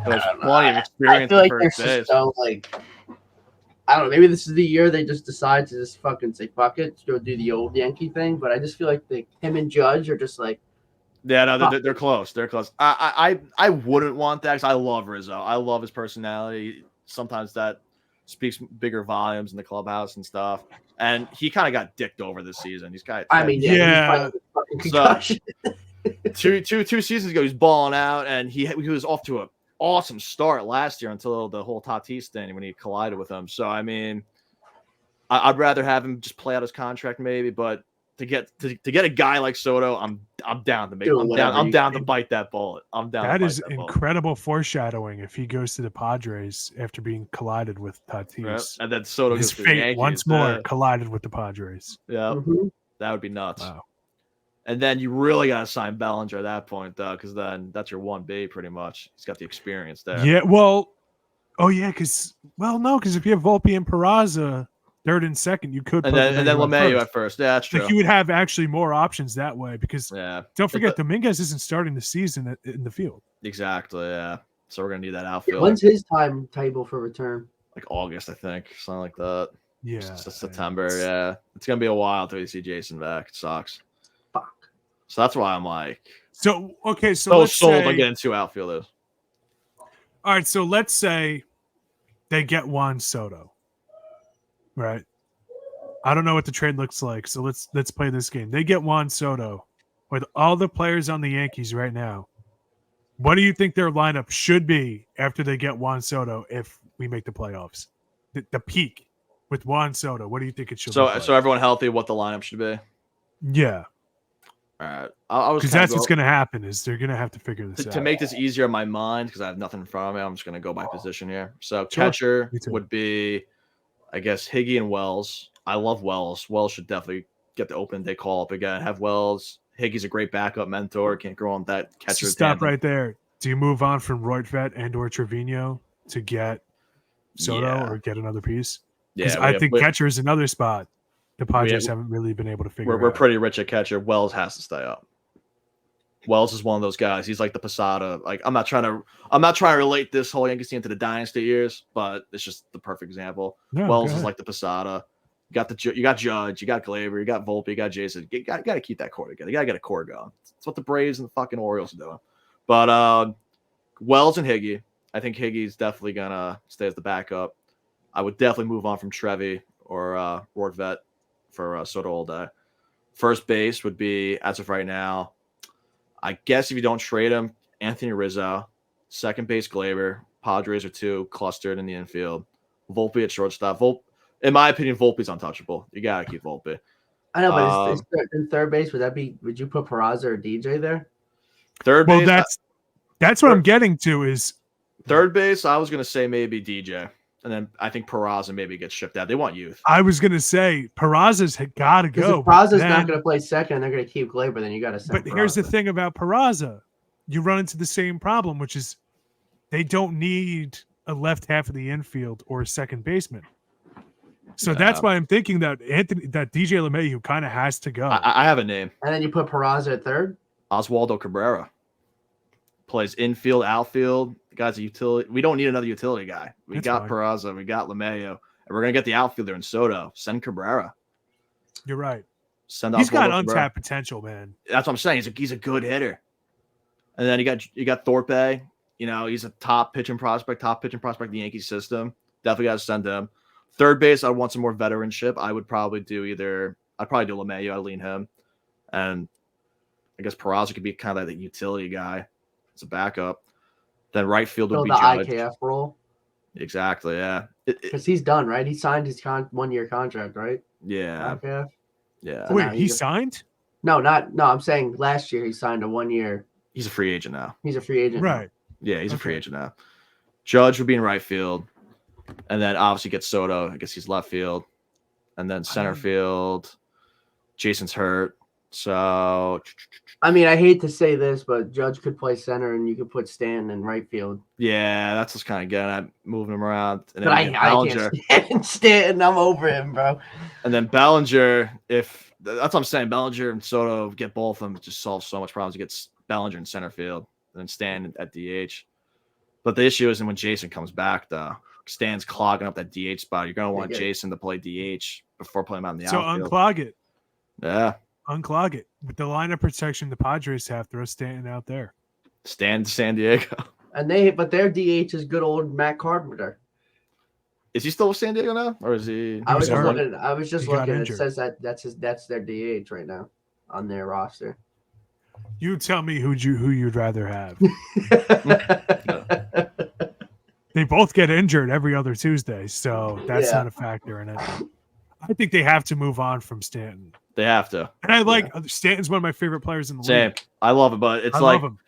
S1: Who has plenty of experience.
S2: I feel like they're so I don't know. Maybe this is the year they just decide to just fucking say fuck it, go do the old Yankee thing. But I just feel like him and Judge are just like.
S1: Yeah, no, they're close. They're close. I wouldn't want that because I love Rizzo. I love his personality. Sometimes that speaks bigger volumes in the clubhouse and stuff. And he kind of got dicked over this season. He's got.
S3: Yeah.
S1: So, two seasons ago, he's balling out, and he was off to an awesome start last year until the whole Tatis thing when he collided with him. So I mean, I'd rather have him just play out his contract maybe, but. To get a guy like Soto, I'm down to make. I'm down to bite that bullet. I'm down.
S3: That is incredible foreshadowing. If he goes to the Padres after being collided with Tatis,
S1: right. And then Soto
S3: his
S1: goes to the Yankees,
S3: once more collided with the Padres.
S1: Yeah, that would be nuts.
S3: Wow.
S1: And then you really got to sign Bellinger at that point, though, because then that's your 1B pretty much. He's got the experience there.
S3: Yeah. Well. Oh yeah. Because if you have Volpe and Peraza. Third and second, you could,
S1: and then LeMahieu at first. Yeah, that's true.
S3: You would have actually more options that way because don't forget Dominguez isn't starting the season in the field.
S1: Exactly. Yeah. So we're gonna need that outfield.
S2: When's his timetable for return?
S1: Like August, I think, something like that.
S3: Yeah.
S1: September. Yeah. It's gonna be a while until you see Jason back. It sucks.
S2: Fuck.
S1: So that's why I'm like.
S3: So let's
S1: sold
S3: say,
S1: on getting 2 outfielders.
S3: All right. So let's say they get Juan Soto. Right. I don't know what the trade looks like, so let's play this game. They get Juan Soto with all the players on the Yankees right now. What do you think their lineup should be after they get Juan Soto if we make the playoffs? The peak with Juan Soto. What do you think it should be?
S1: So everyone healthy, what the lineup should be?
S3: Yeah.
S1: All right.
S3: Because that's what's going to happen is they're going to have to figure this out.
S1: To make this easier in my mind, because I have nothing in front of me, I'm just going to go by position here. So catcher would be... I guess Higgy and Wells. I love Wells. Wells should definitely get the open day call up again. Have Wells. Higgy's a great backup mentor. Can't go on that catcher.
S3: Stop right there. Do you move on from Roitvet and or Trevino to get Soto or get another piece? Because I think catcher is another spot the Padres haven't really been able to figure out.
S1: We're pretty rich at catcher. Wells has to stay up. Wells is one of those guys. He's like the Posada. Like I'm not trying to relate this whole Yankees team to the dynasty years, but it's just the perfect example. No, Wells is like the Posada. You got Judge, you got Glaber, you got Volpe, you got Jason. You got to keep that core together. You got to get a core going. That's what the Braves and the fucking Orioles are doing. But Wells and Higgy, I think Higgy's definitely gonna stay as the backup. I would definitely move on from Trevi or Rortvedt for Soto all day. First base would be, as of right now, I guess if you don't trade him, Anthony Rizzo. Second base, Glaber. Padres are 2 clustered in the infield. Volpe at shortstop. In my opinion, Volpe's untouchable. You gotta keep Volpe.
S2: I know, but in third base, would you put Peraza or DJ there?
S1: Third base.
S3: Well, that's what I'm getting to is
S1: third base. I was gonna say maybe DJ, and then I think Peraza maybe gets shipped out. They want youth.
S3: I was gonna say Peraza's got to go.
S2: If Peraza's not gonna play second, they're gonna keep Glaber. Then you got to.
S3: But here's the thing about Peraza: you run into the same problem, which is they don't need a left half of the infield or a second baseman. So that's why I'm thinking that DJ LeMahieu kind of has to go.
S1: I have a name.
S2: And then you put Peraza at third?
S1: Oswaldo Cabrera. Plays infield, outfield. The guy's a utility. We don't need another utility guy. We got Peraza. We got LeMahieu. And we're going to get the outfielder in Soto. Send Cabrera.
S3: You're right.
S1: He's
S3: got untapped potential, man.
S1: That's what I'm saying. He's a good hitter. And then you got Thorpe. He's a top pitching prospect in the Yankees system. Definitely got to send him. Third base, I want some more veteranship. I would probably do LeMahieu. I'd lean him. And I guess Peraza could be kind of like the utility guy as a backup. Then right field would be Judge.
S2: The IKF role.
S1: Exactly, yeah.
S2: Because he's done, right? He signed his 1-year contract, right?
S1: Yeah.
S2: IKF?
S1: Yeah.
S3: So wait, he signed?
S2: No, I'm saying last year he signed a 1-year.
S1: He's a free agent now.
S2: He's a free agent.
S3: Right.
S1: Yeah, he's a free agent now. Judge would be in right field. And then obviously get Soto. I guess he's left field. And then center field. Jason's hurt. So
S2: I mean, I hate to say this, but Judge could play center and you could put Stan in right field.
S1: Yeah, that's what's kind of getting at moving him around. And
S2: but I can't stand I'm over him, bro.
S1: And then Bellinger, that's what I'm saying. Bellinger and Soto get both of them. It just solves so much problems. You get Bellinger in center field and then Stan at DH. But the issue isn't when Jason comes back, though. Stan's clogging up that DH spot. You're going to want Jason to play DH before putting him out in the outfield.
S3: So unclog it.
S1: Yeah.
S3: Unclog it. With the line of protection the Padres have, throw Stanton out there.
S1: Stan to San Diego.
S2: But their DH is good old Matt Carpenter.
S1: Is he still with San Diego now? Or is he?
S2: I was just looking. It
S3: injured.
S2: says that's their DH right now on their roster.
S3: You tell me who you'd rather have. They both get injured every other Tuesday, so that's not a factor in it. I think they have to move on from Stanton.
S1: They have to.
S3: And Stanton's one of my favorite players in the league.
S1: I love it, but
S3: I love him,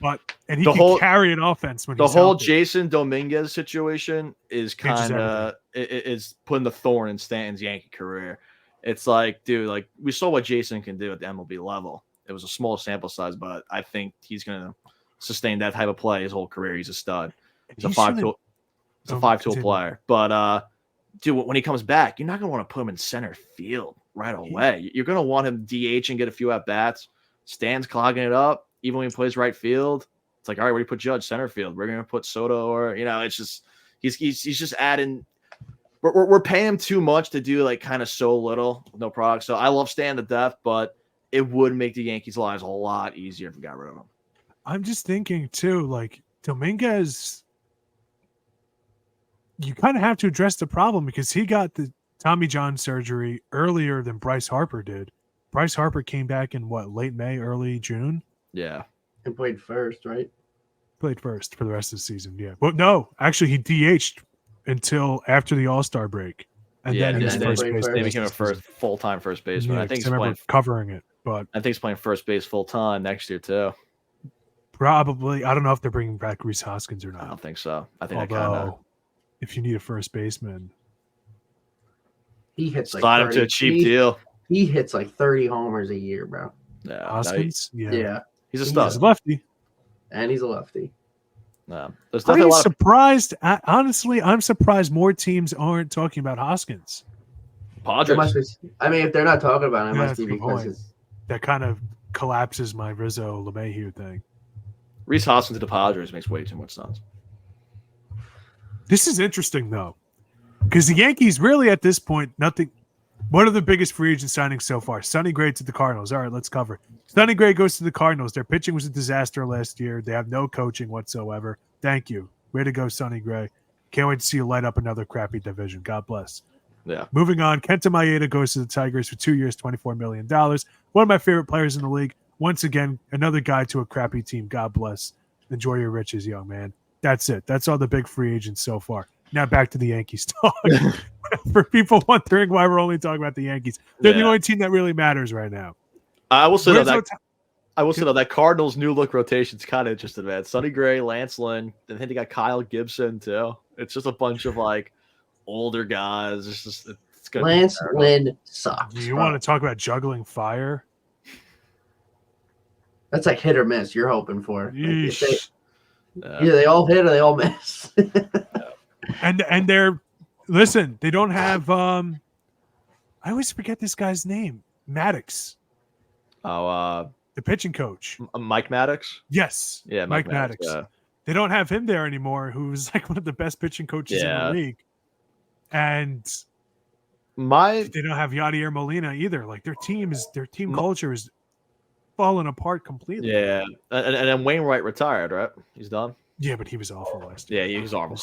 S3: and he can carry an offense when he's
S1: whole
S3: healthy.
S1: Jason Dominguez situation is kind of is putting the thorn in Stanton's Yankee career. It's like, dude, like we saw what Jason can do at the MLB level. It was a small sample size, but I think he's going to sustain that type of play his whole career. He's a stud. He's a 5-tool. He's a 5-tool player. But dude, when he comes back, you're not going to want to put him in center field right away. You're going to want him DH and get a few at bats. Stan's clogging it up. Even when he plays right field, it's like, all right, where do you put Judge? Center field. We're going to put Soto, or it's just he's just adding. We're paying him too much to do like kind of so little, no product. So I love Stan to death, but it would make the Yankees' lives a lot easier if we got rid of him.
S3: I'm just thinking too, like Dominguez. You kind of have to address the problem because he got the Tommy John surgery earlier than Bryce Harper did. Bryce Harper came back in late May, early June?
S1: Yeah.
S2: And played first, right?
S3: Played first for the rest of the season, yeah. Well, no, actually he DH'd until after the All-Star break. And then he was first base.
S1: They became a full-time first baseman.
S3: Yeah,
S1: I think
S3: he's playing covering it, but
S1: I think he's playing first base full-time next year too.
S3: Probably. I don't know if they're bringing back Rhys Hoskins or not.
S1: I don't think so. I think
S3: if you need a first baseman,
S2: he hits like
S1: sign him to a cheap deal.
S2: He hits like 30 homers a year, bro.
S3: Yeah, Hoskins.
S2: Yeah,
S1: he's a stud.
S3: He's a lefty,
S2: and he's a lefty.
S1: No,
S3: I'm surprised. Honestly, I'm surprised more teams aren't talking about Hoskins.
S1: Padres.
S2: If they're not talking about it, it must be because
S3: that kind of collapses my Rizzo LeMahieu thing.
S1: Rhys Hoskins to the Padres makes way too much sense.
S3: This is interesting though, because the Yankees really at this point One of the biggest free agent signings so far. Sonny Gray to the Cardinals. All right, let's cover. Sonny Gray goes to the Cardinals. Their pitching was a disaster last year. They have no coaching whatsoever. Thank you. Way to go, Sonny Gray. Can't wait to see you light up another crappy division. God bless.
S1: Yeah.
S3: Moving on, Kenta Maeda goes to the Tigers for 2 years, $24 million. One of my favorite players in the league. Once again, another guy to a crappy team. God bless. Enjoy your riches, young man. That's it. That's all the big free agents so far. Now back to the Yankees talk. For people wondering why we're only talking about the Yankees, they're the only team that really matters right now.
S1: I will say that Cardinals' new look rotation's kind of interesting, man. Sonny Gray, Lance Lynn, and then they got Kyle Gibson too. It's just a bunch of like older guys. It's gonna
S2: Lance Lynn sucks.
S3: Do you want to talk about juggling fire?
S2: That's like hit or miss. You're hoping for.
S3: Like
S2: either they all hit or they all miss.
S3: And they're listen. They don't have. I always forget this guy's name. Maddox.
S1: Oh,
S3: the pitching coach.
S1: Mike Maddox.
S3: Yes.
S1: Yeah,
S3: Mike Maddox.
S1: Yeah.
S3: They don't have him there anymore. Who's like one of the best pitching coaches in the league. And they don't have Yadier Molina either. Like their team culture is falling apart completely.
S1: Yeah, and then Wainwright retired, right? He's done.
S3: Yeah, but he was awful last year.
S1: Yeah, he was awful.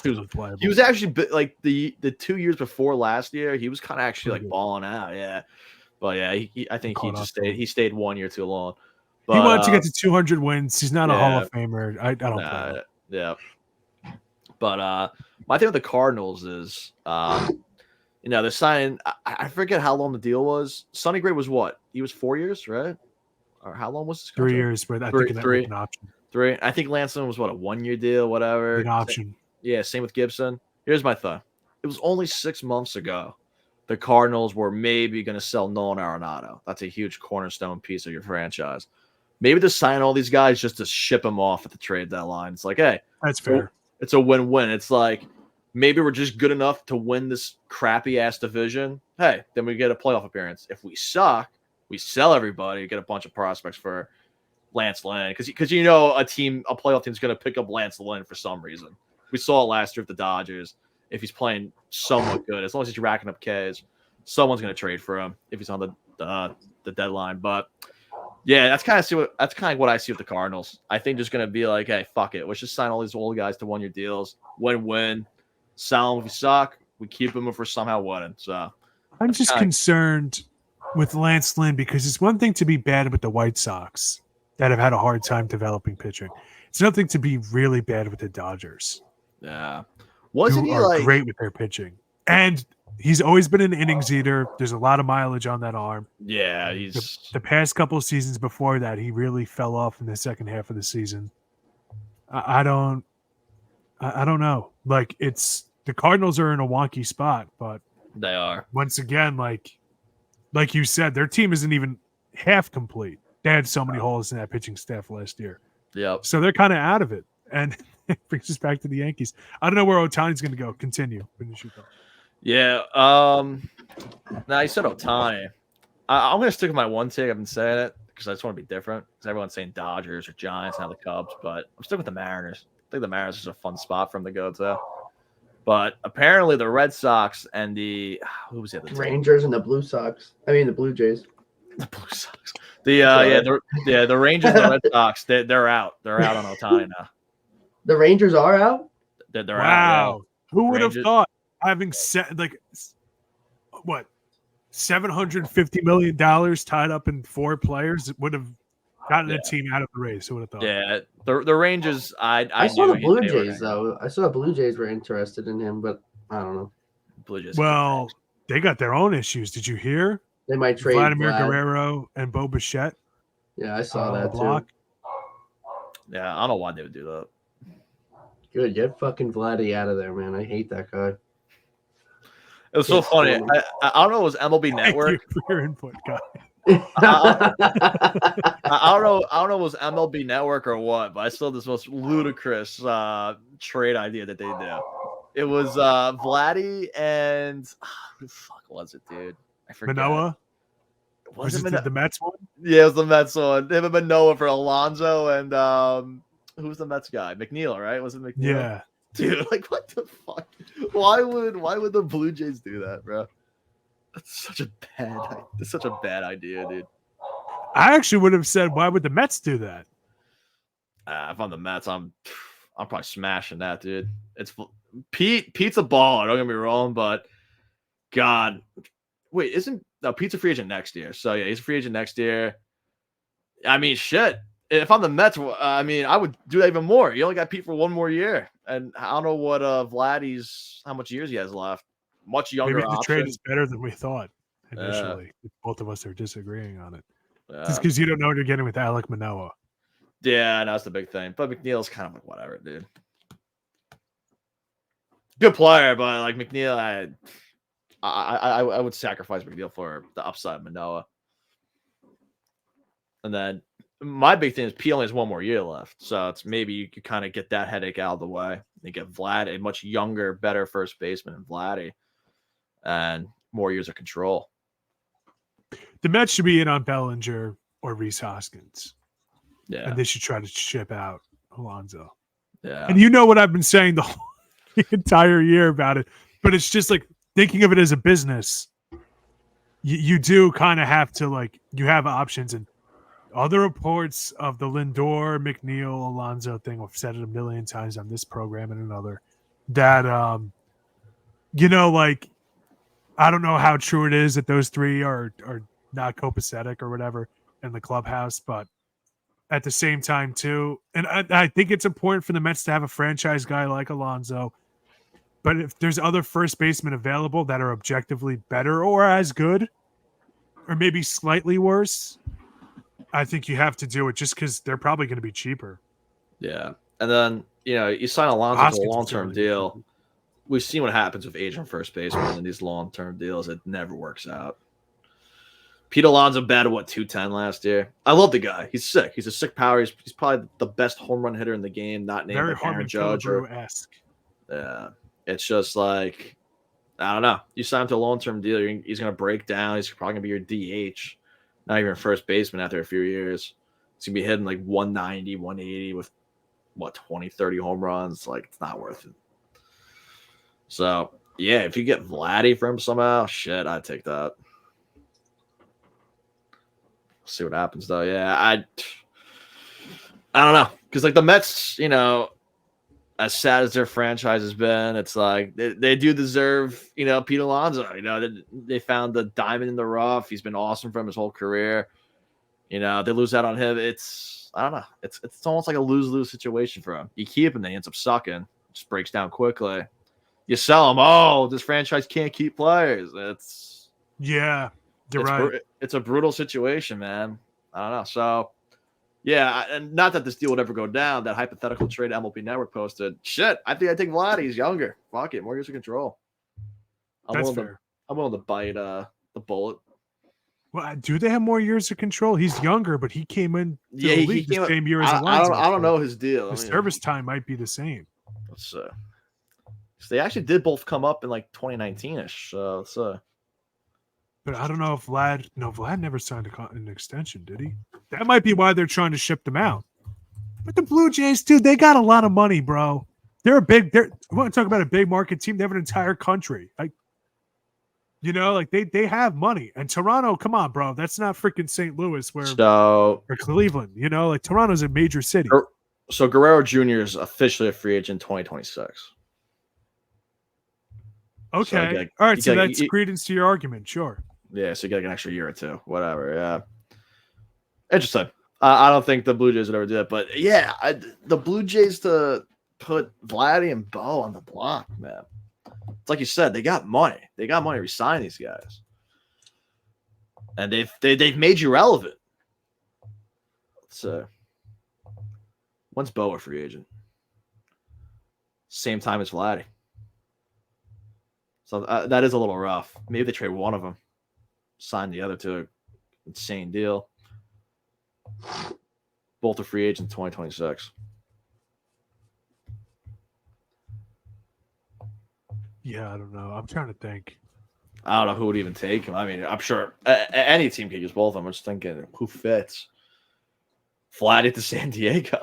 S3: He was
S1: actually like the 2 years before last year. He was kind of actually like balling out. Yeah, but yeah, I think he just stayed. He stayed 1 year too long. But,
S3: he wanted to get to 200 wins. He's not a Hall of Famer. I don't know.
S1: Yeah, but my thing with the Cardinals is, they're signing. I forget how long the deal was. Sonny Gray was what? He was 4 years, right? Or how long was his contract?
S3: 3 years, but I think that was an option.
S1: 3. I think Lance Lynn was what, a 1 year deal, whatever.
S3: An option.
S1: Yeah, same with Gibson. Here's my thought. It was only 6 months ago the Cardinals were maybe going to sell Nolan Arenado. That's a huge cornerstone piece of your franchise. Maybe to sign all these guys just to ship them off at the trade deadline. It's like, hey,
S3: that's fair.
S1: It's a win-win. It's like maybe we're just good enough to win this crappy-ass division. Hey, then we get a playoff appearance. If we suck, we sell everybody, get a bunch of prospects for Lance Lynn. Because a playoff team is going to pick up Lance Lynn for some reason. We saw it last year with the Dodgers. If he's playing somewhat good, as long as he's racking up Ks, someone's going to trade for him if he's on the deadline. But yeah, that's kind of what I see with the Cardinals. I think there's going to be like, hey, fuck it, let's just sign all these old guys to 1 year deals, win-win, sell them if we suck, we keep them if we're somehow winning. So
S3: I'm just concerned with Lance Lynn because it's one thing to be bad with the White Sox that have had a hard time developing pitching. It's another thing to be really bad with the Dodgers.
S1: Yeah. Wasn't he
S3: like great with their pitching? And he's always been an innings eater. There's a lot of mileage on that arm.
S1: Yeah, he's
S3: the past couple of seasons before that, he really fell off in the second half of the season. I don't know. Like the Cardinals are in a wonky spot, but
S1: they are.
S3: Once again, like you said, their team isn't even half complete. They had so many holes in that pitching staff last year.
S1: Yep.
S3: So they're kind of out of it. And it brings us back to the Yankees. I don't know where Ohtani's going to go. Continue.
S1: Yeah. Now you said Ohtani. I'm going to stick with my one take. I've been saying it because I just want to be different. Because everyone's saying Dodgers or Giants and now the Cubs, but I'm sticking with the Mariners. I think the Mariners is a fun spot for them to go to. But apparently the Red Sox and the
S2: Rangers and the Blue Sox. I mean the Blue Jays.
S1: The Blue Sox. The Rangers and the Red Sox. They're out. They're out on Ohtani now.
S2: The Rangers are out?
S1: They're
S3: wow.
S1: out. Yeah.
S3: Who would have thought having $750 million tied up in 4 players would have gotten a team out of the race? Who would have thought?
S1: Yeah, the Rangers. I
S2: saw the Blue Jays though. I saw the Blue Jays were interested in him, but I don't know.
S1: Blue Jays.
S3: Well, they got their own issues. Did you hear?
S2: They might trade
S3: Vladimir Guerrero and Bo Bichette.
S2: Yeah, I saw that too.
S1: Yeah, I don't know why they would do that.
S2: Good, get fucking Vladdy out of there, man. I hate that guy.
S1: It was so funny. I don't know. It was MLB Network.
S3: Thank you for your input, guy.
S1: I don't know. It was MLB Network or what, but I saw this most ludicrous trade idea that they do. It was Vladdy and who the fuck was it, dude? I forget.
S3: Manoah. Was it the Mets one?
S1: Yeah, it was the Mets one. Him and Manoah for Alonso and who's the Mets guy? McNeil, right? Was it McNeil?
S3: Yeah.
S1: Dude, like what the fuck? Why would the Blue Jays do that, bro? That's such a bad idea, dude.
S3: I actually would have said, why would the Mets do that?
S1: If I'm the Mets, I'm probably smashing that, dude. It's Pete's a baller. Don't get me wrong, but God, wait, Pete's a free agent next year? So yeah, he's a free agent next year. I mean, shit. If I'm the Mets, I mean, I would do that even more. You only got Pete for one more year, and I don't know what how much years he has left. Much younger.
S3: Maybe the
S1: option.
S3: trade is better than we thought initially. Both of us are disagreeing on it. Just
S1: Yeah.
S3: because you don't know what you're getting with Alek Manoah.
S1: Yeah, that's the big thing. But McNeil's kind of like whatever, dude. Good player, but like McNeil, I would sacrifice McNeil for the upside of Manoah. And then my big thing is P only has one more year left, so it's maybe you could kind of get that headache out of the way and get Vlad, a much younger, better first baseman than Vladdy, and more years of control.
S3: The Mets should be in on Bellinger or Rhys Hoskins.
S1: Yeah,
S3: and they should try to ship out Alonso.
S1: Yeah,
S3: and you know what I've been saying the entire year about it, but it's just like thinking of it as a business. You do kind of have to you have options, and other reports of the Lindor, McNeil, Alonso thing. I've said it a million times on this program and another that I don't know how true it is that those three are not copacetic or whatever in the clubhouse, but at the same time too, and I think it's important for the Mets to have a franchise guy like Alonso. But if there's other first basemen available that are objectively better or as good, or maybe slightly worse, I think you have to do it just because they're probably going to be cheaper.
S1: Yeah. And then, you sign Alonso to a long-term deal. We've seen what happens with aging first baseman in these long-term deals. It never works out. Pete Alonso batted, 210 last year? I love the guy. He's sick. He's a sick power. He's probably the best home run hitter in the game, not named
S3: Very
S1: like Aaron
S3: Harmon
S1: Judge.
S3: Killebrew-esque.
S1: Yeah. It's just like, I don't know. You sign him to a long-term deal, he's going to break down. He's probably going to be your DH, not even a first baseman after a few years. He's going to be hitting like 190, 180 with, 20, 30 home runs. Like, it's not worth it. So, yeah, if you get Vladdy for him somehow, shit, I'd take that. See what happens, though. Yeah, I don't know. Because, the Mets, as sad as their franchise has been, it's like they do deserve, Pete Alonso. They found the diamond in the rough. He's been awesome for him his whole career. They lose out on him. I don't know. It's almost like a lose-lose situation for him. You keep him, then he ends up sucking. Just breaks down quickly. You sell him. Oh, this franchise can't keep players.
S3: You're right.
S1: It's a brutal situation, man. I don't know. So, yeah, and not that this deal would ever go down. That hypothetical trade MLB Network posted. Shit, I think I take Vladdy. He's younger. Fuck it, more years of control.
S3: That's fair.
S1: I'm willing to bite the bullet.
S3: Well, do they have more years of control? He's younger, but he came in the league the same year as Alonso.
S1: I don't know his deal.
S3: The service time might be the same.
S1: Let's see. So they actually did both come up in 2019-ish. So let's see.
S3: But I don't know if Vlad never signed an extension, did he? That might be why they're trying to ship them out. But the Blue Jays, dude, they got a lot of money, bro. We want to talk about a big market team. They have an entire country. They have money. And Toronto, come on, bro. That's not freaking St. Louis or Cleveland. Toronto's a major city.
S1: So Guerrero Jr. is officially a free agent in 2026.
S3: Okay. So all right. So that's credence to your argument. Sure.
S1: Yeah. So you get an extra year or two. Whatever. Yeah. Interesting. I don't think the Blue Jays would ever do that. But yeah, the Blue Jays to put Vladdy and Bo on the block, man. It's like you said, they got money. They got money to resign these guys. And they've made you relevant. So when's Bo a free agent? Same time as Vladdy. So that is a little rough. Maybe they trade one of them, sign the other two. Insane deal. Both are free agents in 2026.
S3: Yeah, I don't know. I'm trying to think.
S1: I don't know who would even take him. I mean, I'm sure any team could use both of them. I'm just thinking who fits. Vladdy to San Diego.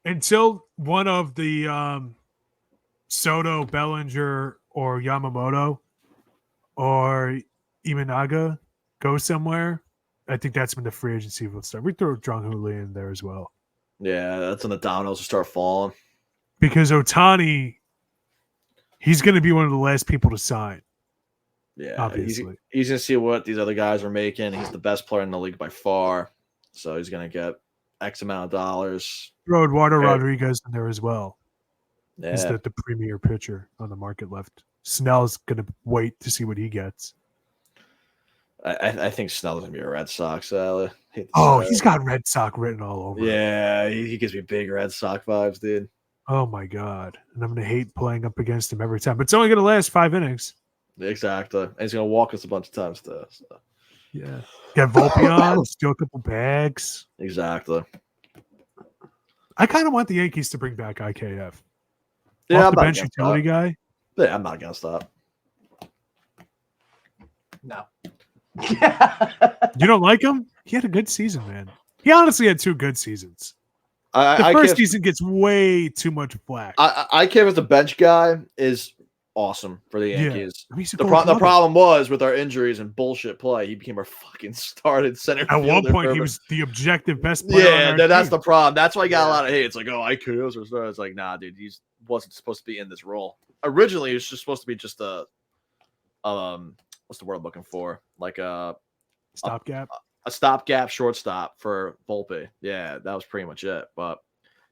S3: Until one of the Soto, Bellinger, or Yamamoto or Imanaga go somewhere, I think that's when the free agency will start. We throw Jung Hoo Lee in there as well.
S1: Yeah, that's when the dominoes will start falling.
S3: Because Ohtani, he's going to be one of the last people to sign.
S1: Yeah,
S3: obviously.
S1: He's going to see what these other guys are making. He's the best player in the league by far. So he's going to get X amount of dollars.
S3: Throw Eduardo Rodriguez in there as well.
S1: Yeah.
S3: He's the premier pitcher on the market left. Snell's going to wait to see what he gets.
S1: I think Snell's going to be a Red Sox.
S3: He's got Red Sox written all over.
S1: Yeah, he gives me big Red Sox vibes, dude.
S3: Oh, my God. And I'm going to hate playing up against him every time. But it's only going to last 5 innings.
S1: Exactly. And he's going to walk us a bunch of times, too. So.
S3: Yeah. Get Volpe on, steal a couple bags.
S1: Exactly.
S3: I kind of want the Yankees to bring back IKF.
S1: Yeah,
S3: Off the bench utility guy.
S1: Yeah, I'm not against that.
S2: No.
S3: You don't like him? He had a good season, man. He honestly had 2 good seasons. The first season gets way too much flack.
S1: IKF as a bench guy is awesome for the Yankees.
S3: Yeah.
S1: The problem was with our injuries and bullshit play, he became our fucking started center fielder.
S3: At one point, he was the objective best player.
S1: Yeah, that's the problem. That's why he got a lot of hate. It's like, IKF or starter. It's like, nah, dude, he wasn't supposed to be in this role. Originally, he was just supposed to be just a what's the word I'm looking for? Like a
S3: stopgap.
S1: A stopgap shortstop for Volpe. Yeah, that was pretty much it. But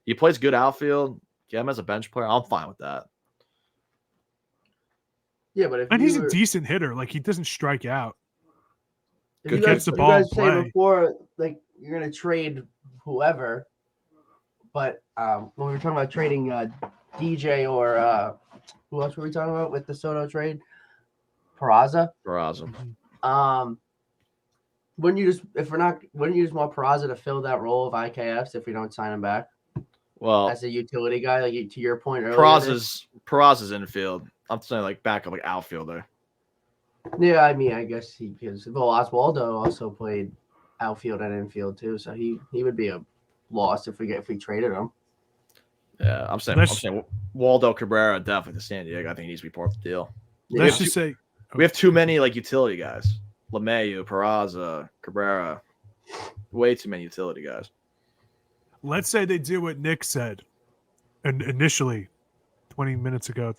S1: he plays good outfield. Get him as a bench player. I'm fine with that.
S2: Yeah, but
S3: he's a decent hitter. Like, he doesn't strike out.
S2: Good gets the ball. You guys say before, like, you're gonna trade whoever, but when we were talking about trading DJ or who else were we talking about with the Soto trade? Peraza. Wouldn't you just want Peraza to fill that role of IKFs if we don't sign him back?
S1: Well,
S2: as a utility guy, like to your point earlier.
S1: Peraza's infield. I'm saying like backup, like outfielder.
S2: Yeah, I mean, I guess because Oswaldo also played outfield and infield too, so he would be a loss if we traded him.
S1: Yeah, I'm saying Waldo Cabrera definitely to San Diego. I think he needs to be part of the deal.
S3: Let's just say
S1: we have too many like utility guys. LeMahieu, Peraza, Cabrera. Way too many utility guys.
S3: Let's say they do what Nick said initially 30 minutes ago,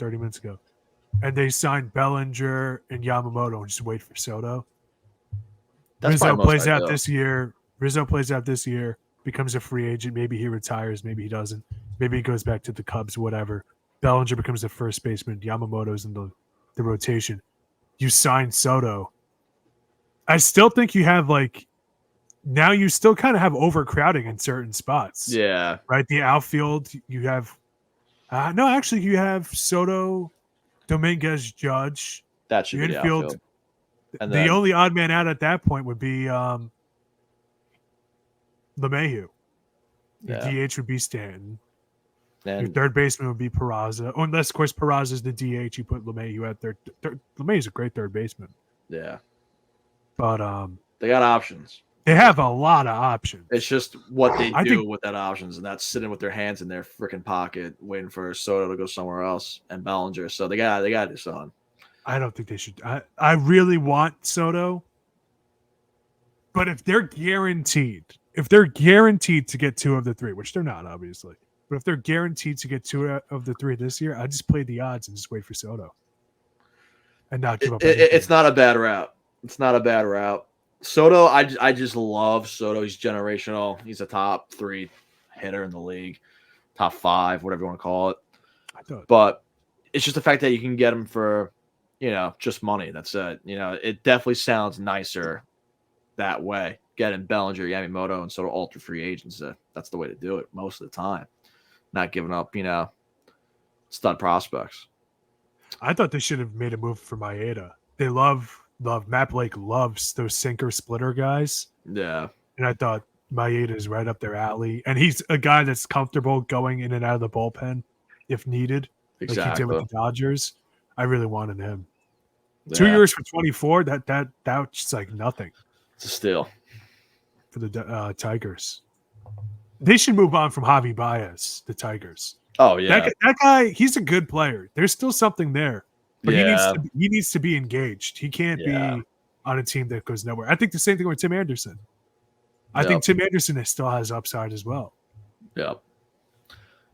S3: and they signed Bellinger and Yamamoto and just wait for Soto. Rizzo plays out this year, becomes a free agent. Maybe he retires, maybe he doesn't. Maybe he goes back to the Cubs, whatever. Bellinger becomes the first baseman. Yamamoto's in the rotation. You sign Soto. I still think you have now you still kind of have overcrowding in certain spots.
S1: Yeah.
S3: Right? The outfield, you have you have Soto, Dominguez, Judge.
S1: That should be the outfield.
S3: And the only odd man out at that point would be LeMahieu. Your DH would be Stanton. Your third baseman would be Peraza. Unless, of course, Peraza is the DH. You put LeMahieu out there. LeMahieu's a great third baseman.
S1: Yeah.
S3: But
S1: they got options.
S3: They have a lot of options.
S1: It's just what they do with that options, and that's sitting with their hands in their freaking pocket, waiting for Soto to go somewhere else and Bellinger. So they got to do something.
S3: I don't think they should. I really want Soto, but if they're guaranteed to get 2 of the 3, which they're not, obviously, but if they're guaranteed to get 2 of the 3 this year, I just play the odds and just wait for Soto and not give up.
S1: It's not a bad route. It's not a bad route. Soto, I just love Soto. He's generational. He's a top 3 hitter in the league, top 5, whatever you want to call it. But it's just the fact that you can get him for, just money. That's it. It definitely sounds nicer that way. Getting Bellinger, Yamamoto, and Soto all through free agents. That's the way to do it most of the time. Not giving up, stud prospects.
S3: I thought they should have made a move for Maeda. They love Matt Blake loves those sinker splitter guys.
S1: Yeah.
S3: And I thought Maeda is right up their alley. And he's a guy that's comfortable going in and out of the bullpen if needed.
S1: Exactly.
S3: Like he did with the Dodgers. I really wanted him. Yeah. 2 years for 24, that's like nothing.
S1: It's a steal.
S3: For the Tigers. They should move on from Javi Baez, the Tigers.
S1: Oh, yeah.
S3: That guy, he's a good player. There's still something there. But he needs to be engaged. He can't be on a team that goes nowhere. I think the same thing with Tim Anderson. I think Tim Anderson still has upside as well.
S1: Yep.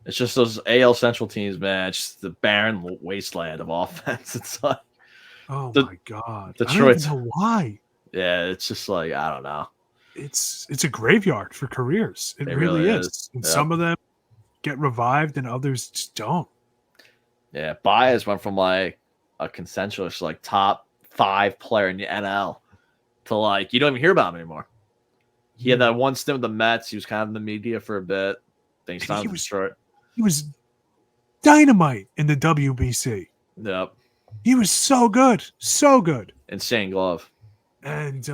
S1: It's just those AL Central teams, man. It's just the barren wasteland of offense. It's like,
S3: my God,
S1: Detroit.
S3: I don't even know why.
S1: Yeah, it's just like, I don't know.
S3: It's a graveyard for careers. It really is. And some of them get revived, and others just don't.
S1: Yeah, Baez went from like a consensus like top 5 player in the NL to like you don't even hear about him anymore. He had that one stint with the Mets. He was kind of in the media for a bit. Then he signed with Detroit.
S3: He was dynamite in the WBC.
S1: Yep.
S3: He was so good. So good.
S1: Insane glove.
S3: And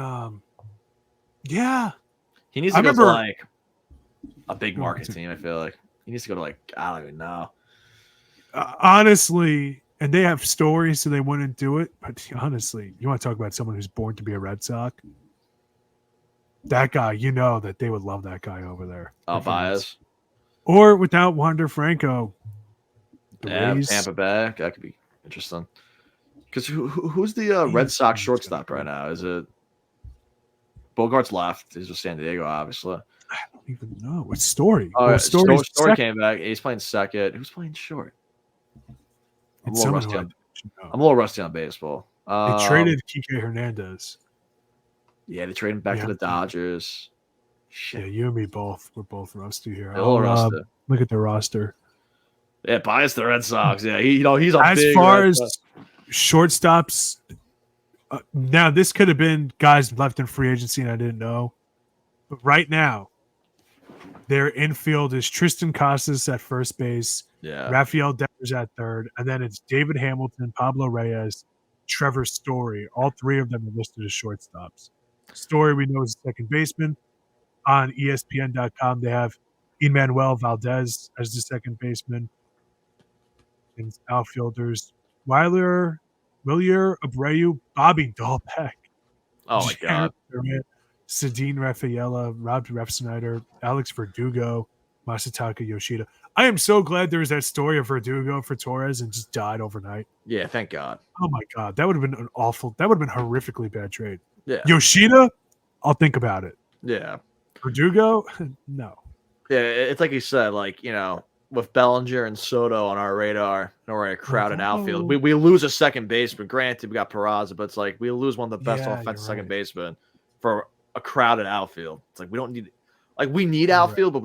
S1: he needs to go to like a big market team. I feel like he needs to go to like I don't even know.
S3: Honestly, and they have stories, so they wouldn't do it. But honestly, you want to talk about someone who's born to be a Red Sox? That guy, you know that they would love that guy over there.
S1: Oh, Baez.
S3: Or without Wander Franco.
S1: Tampa Bay. That could be interesting. Because who's the Red Sox shortstop right now? Is it Bogart's left? He's with San Diego, obviously.
S3: I don't even know. What's Story?
S1: Story came back. He's playing second. Who's playing short? I'm a little rusty on baseball.
S3: They traded Kike Hernandez.
S1: Yeah, they traded him back to the Dodgers. Shit.
S3: Yeah, you and me both. We're both rusty here.
S1: Rusty.
S3: Look at the roster.
S1: Yeah, bias the Red Sox. Yeah, he's a
S3: as
S1: big
S3: far
S1: Red
S3: as
S1: Sox.
S3: Shortstops. Now this could have been guys left in free agency, and I didn't know. But right now, their infield is Tristan Casas at first base.
S1: Yeah.
S3: Rafael Devers at third, and then it's David Hamilton, Pablo Reyes, Trevor Story. All 3 of them are listed as shortstops. Story we know is a second baseman. On ESPN.com, they have Emmanuel Valdez as the second baseman. And outfielders Wilyer Abreu, Bobby Dahlbeck.
S1: Oh my God.
S3: Cedine Rafaela, Rob Refsnyder, Alex Verdugo, Masataka Yoshida. I am so glad there was that story of Verdugo for Torres and just died overnight.
S1: Yeah, thank God.
S3: Oh my God, that would have been that would have been a horrifically bad trade.
S1: Yeah.
S3: Yoshida, I'll think about it.
S1: Yeah.
S3: Verdugo, no.
S1: Yeah, it's like you said, like, with Bellinger and Soto on our radar, we're in a crowded outfield. We lose a second baseman. Granted, we got Peraza, but it's like we lose one of the best offensive second baseman for a crowded outfield. It's like we don't need, like we need outfield, but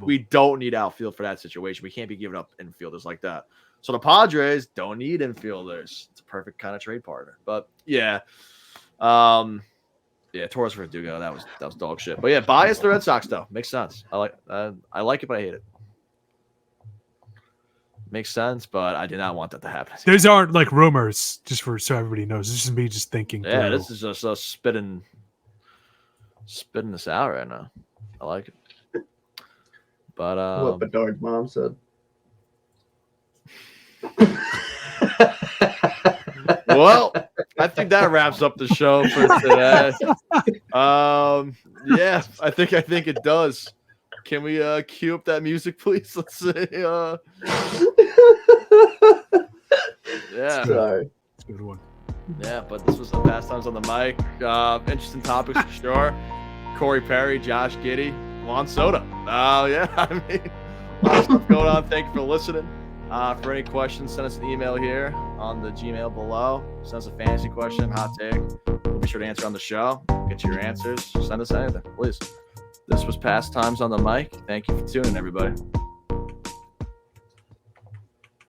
S1: we don't need outfield for that situation. We can't be giving up infielders like that. So the Padres don't need infielders. It's a perfect kind of trade partner. But yeah, Torres Verdugo, that was dog shit. But yeah, bias the Red Sox though makes sense. I like it, but I hate it. Makes sense, but I did not want that to happen.
S3: These aren't like rumors, just so everybody knows. This is me just thinking.
S1: Yeah, this is just us spitting this out right now. I like it. But
S2: what Bedard's mom said.
S1: Well, I think that wraps up the show for today. Yeah, I think it does. Can we cue up that music, please? Let's see. Yeah.
S2: Sorry.
S3: It's a good one.
S1: Yeah, but this was the Pastimes on the Mic. Interesting topics for sure. Corey Perry, Josh Giddey, Juan Soto. Yeah, I mean, a lot of stuff going on. Thank you for listening. For any questions, send us an email here on the Gmail below. Send us a fantasy question, hot take. We'll be sure to answer on the show. Get you your answers. Send us anything, please. This was Pastimes on the Mic. Thank you for tuning in, everybody.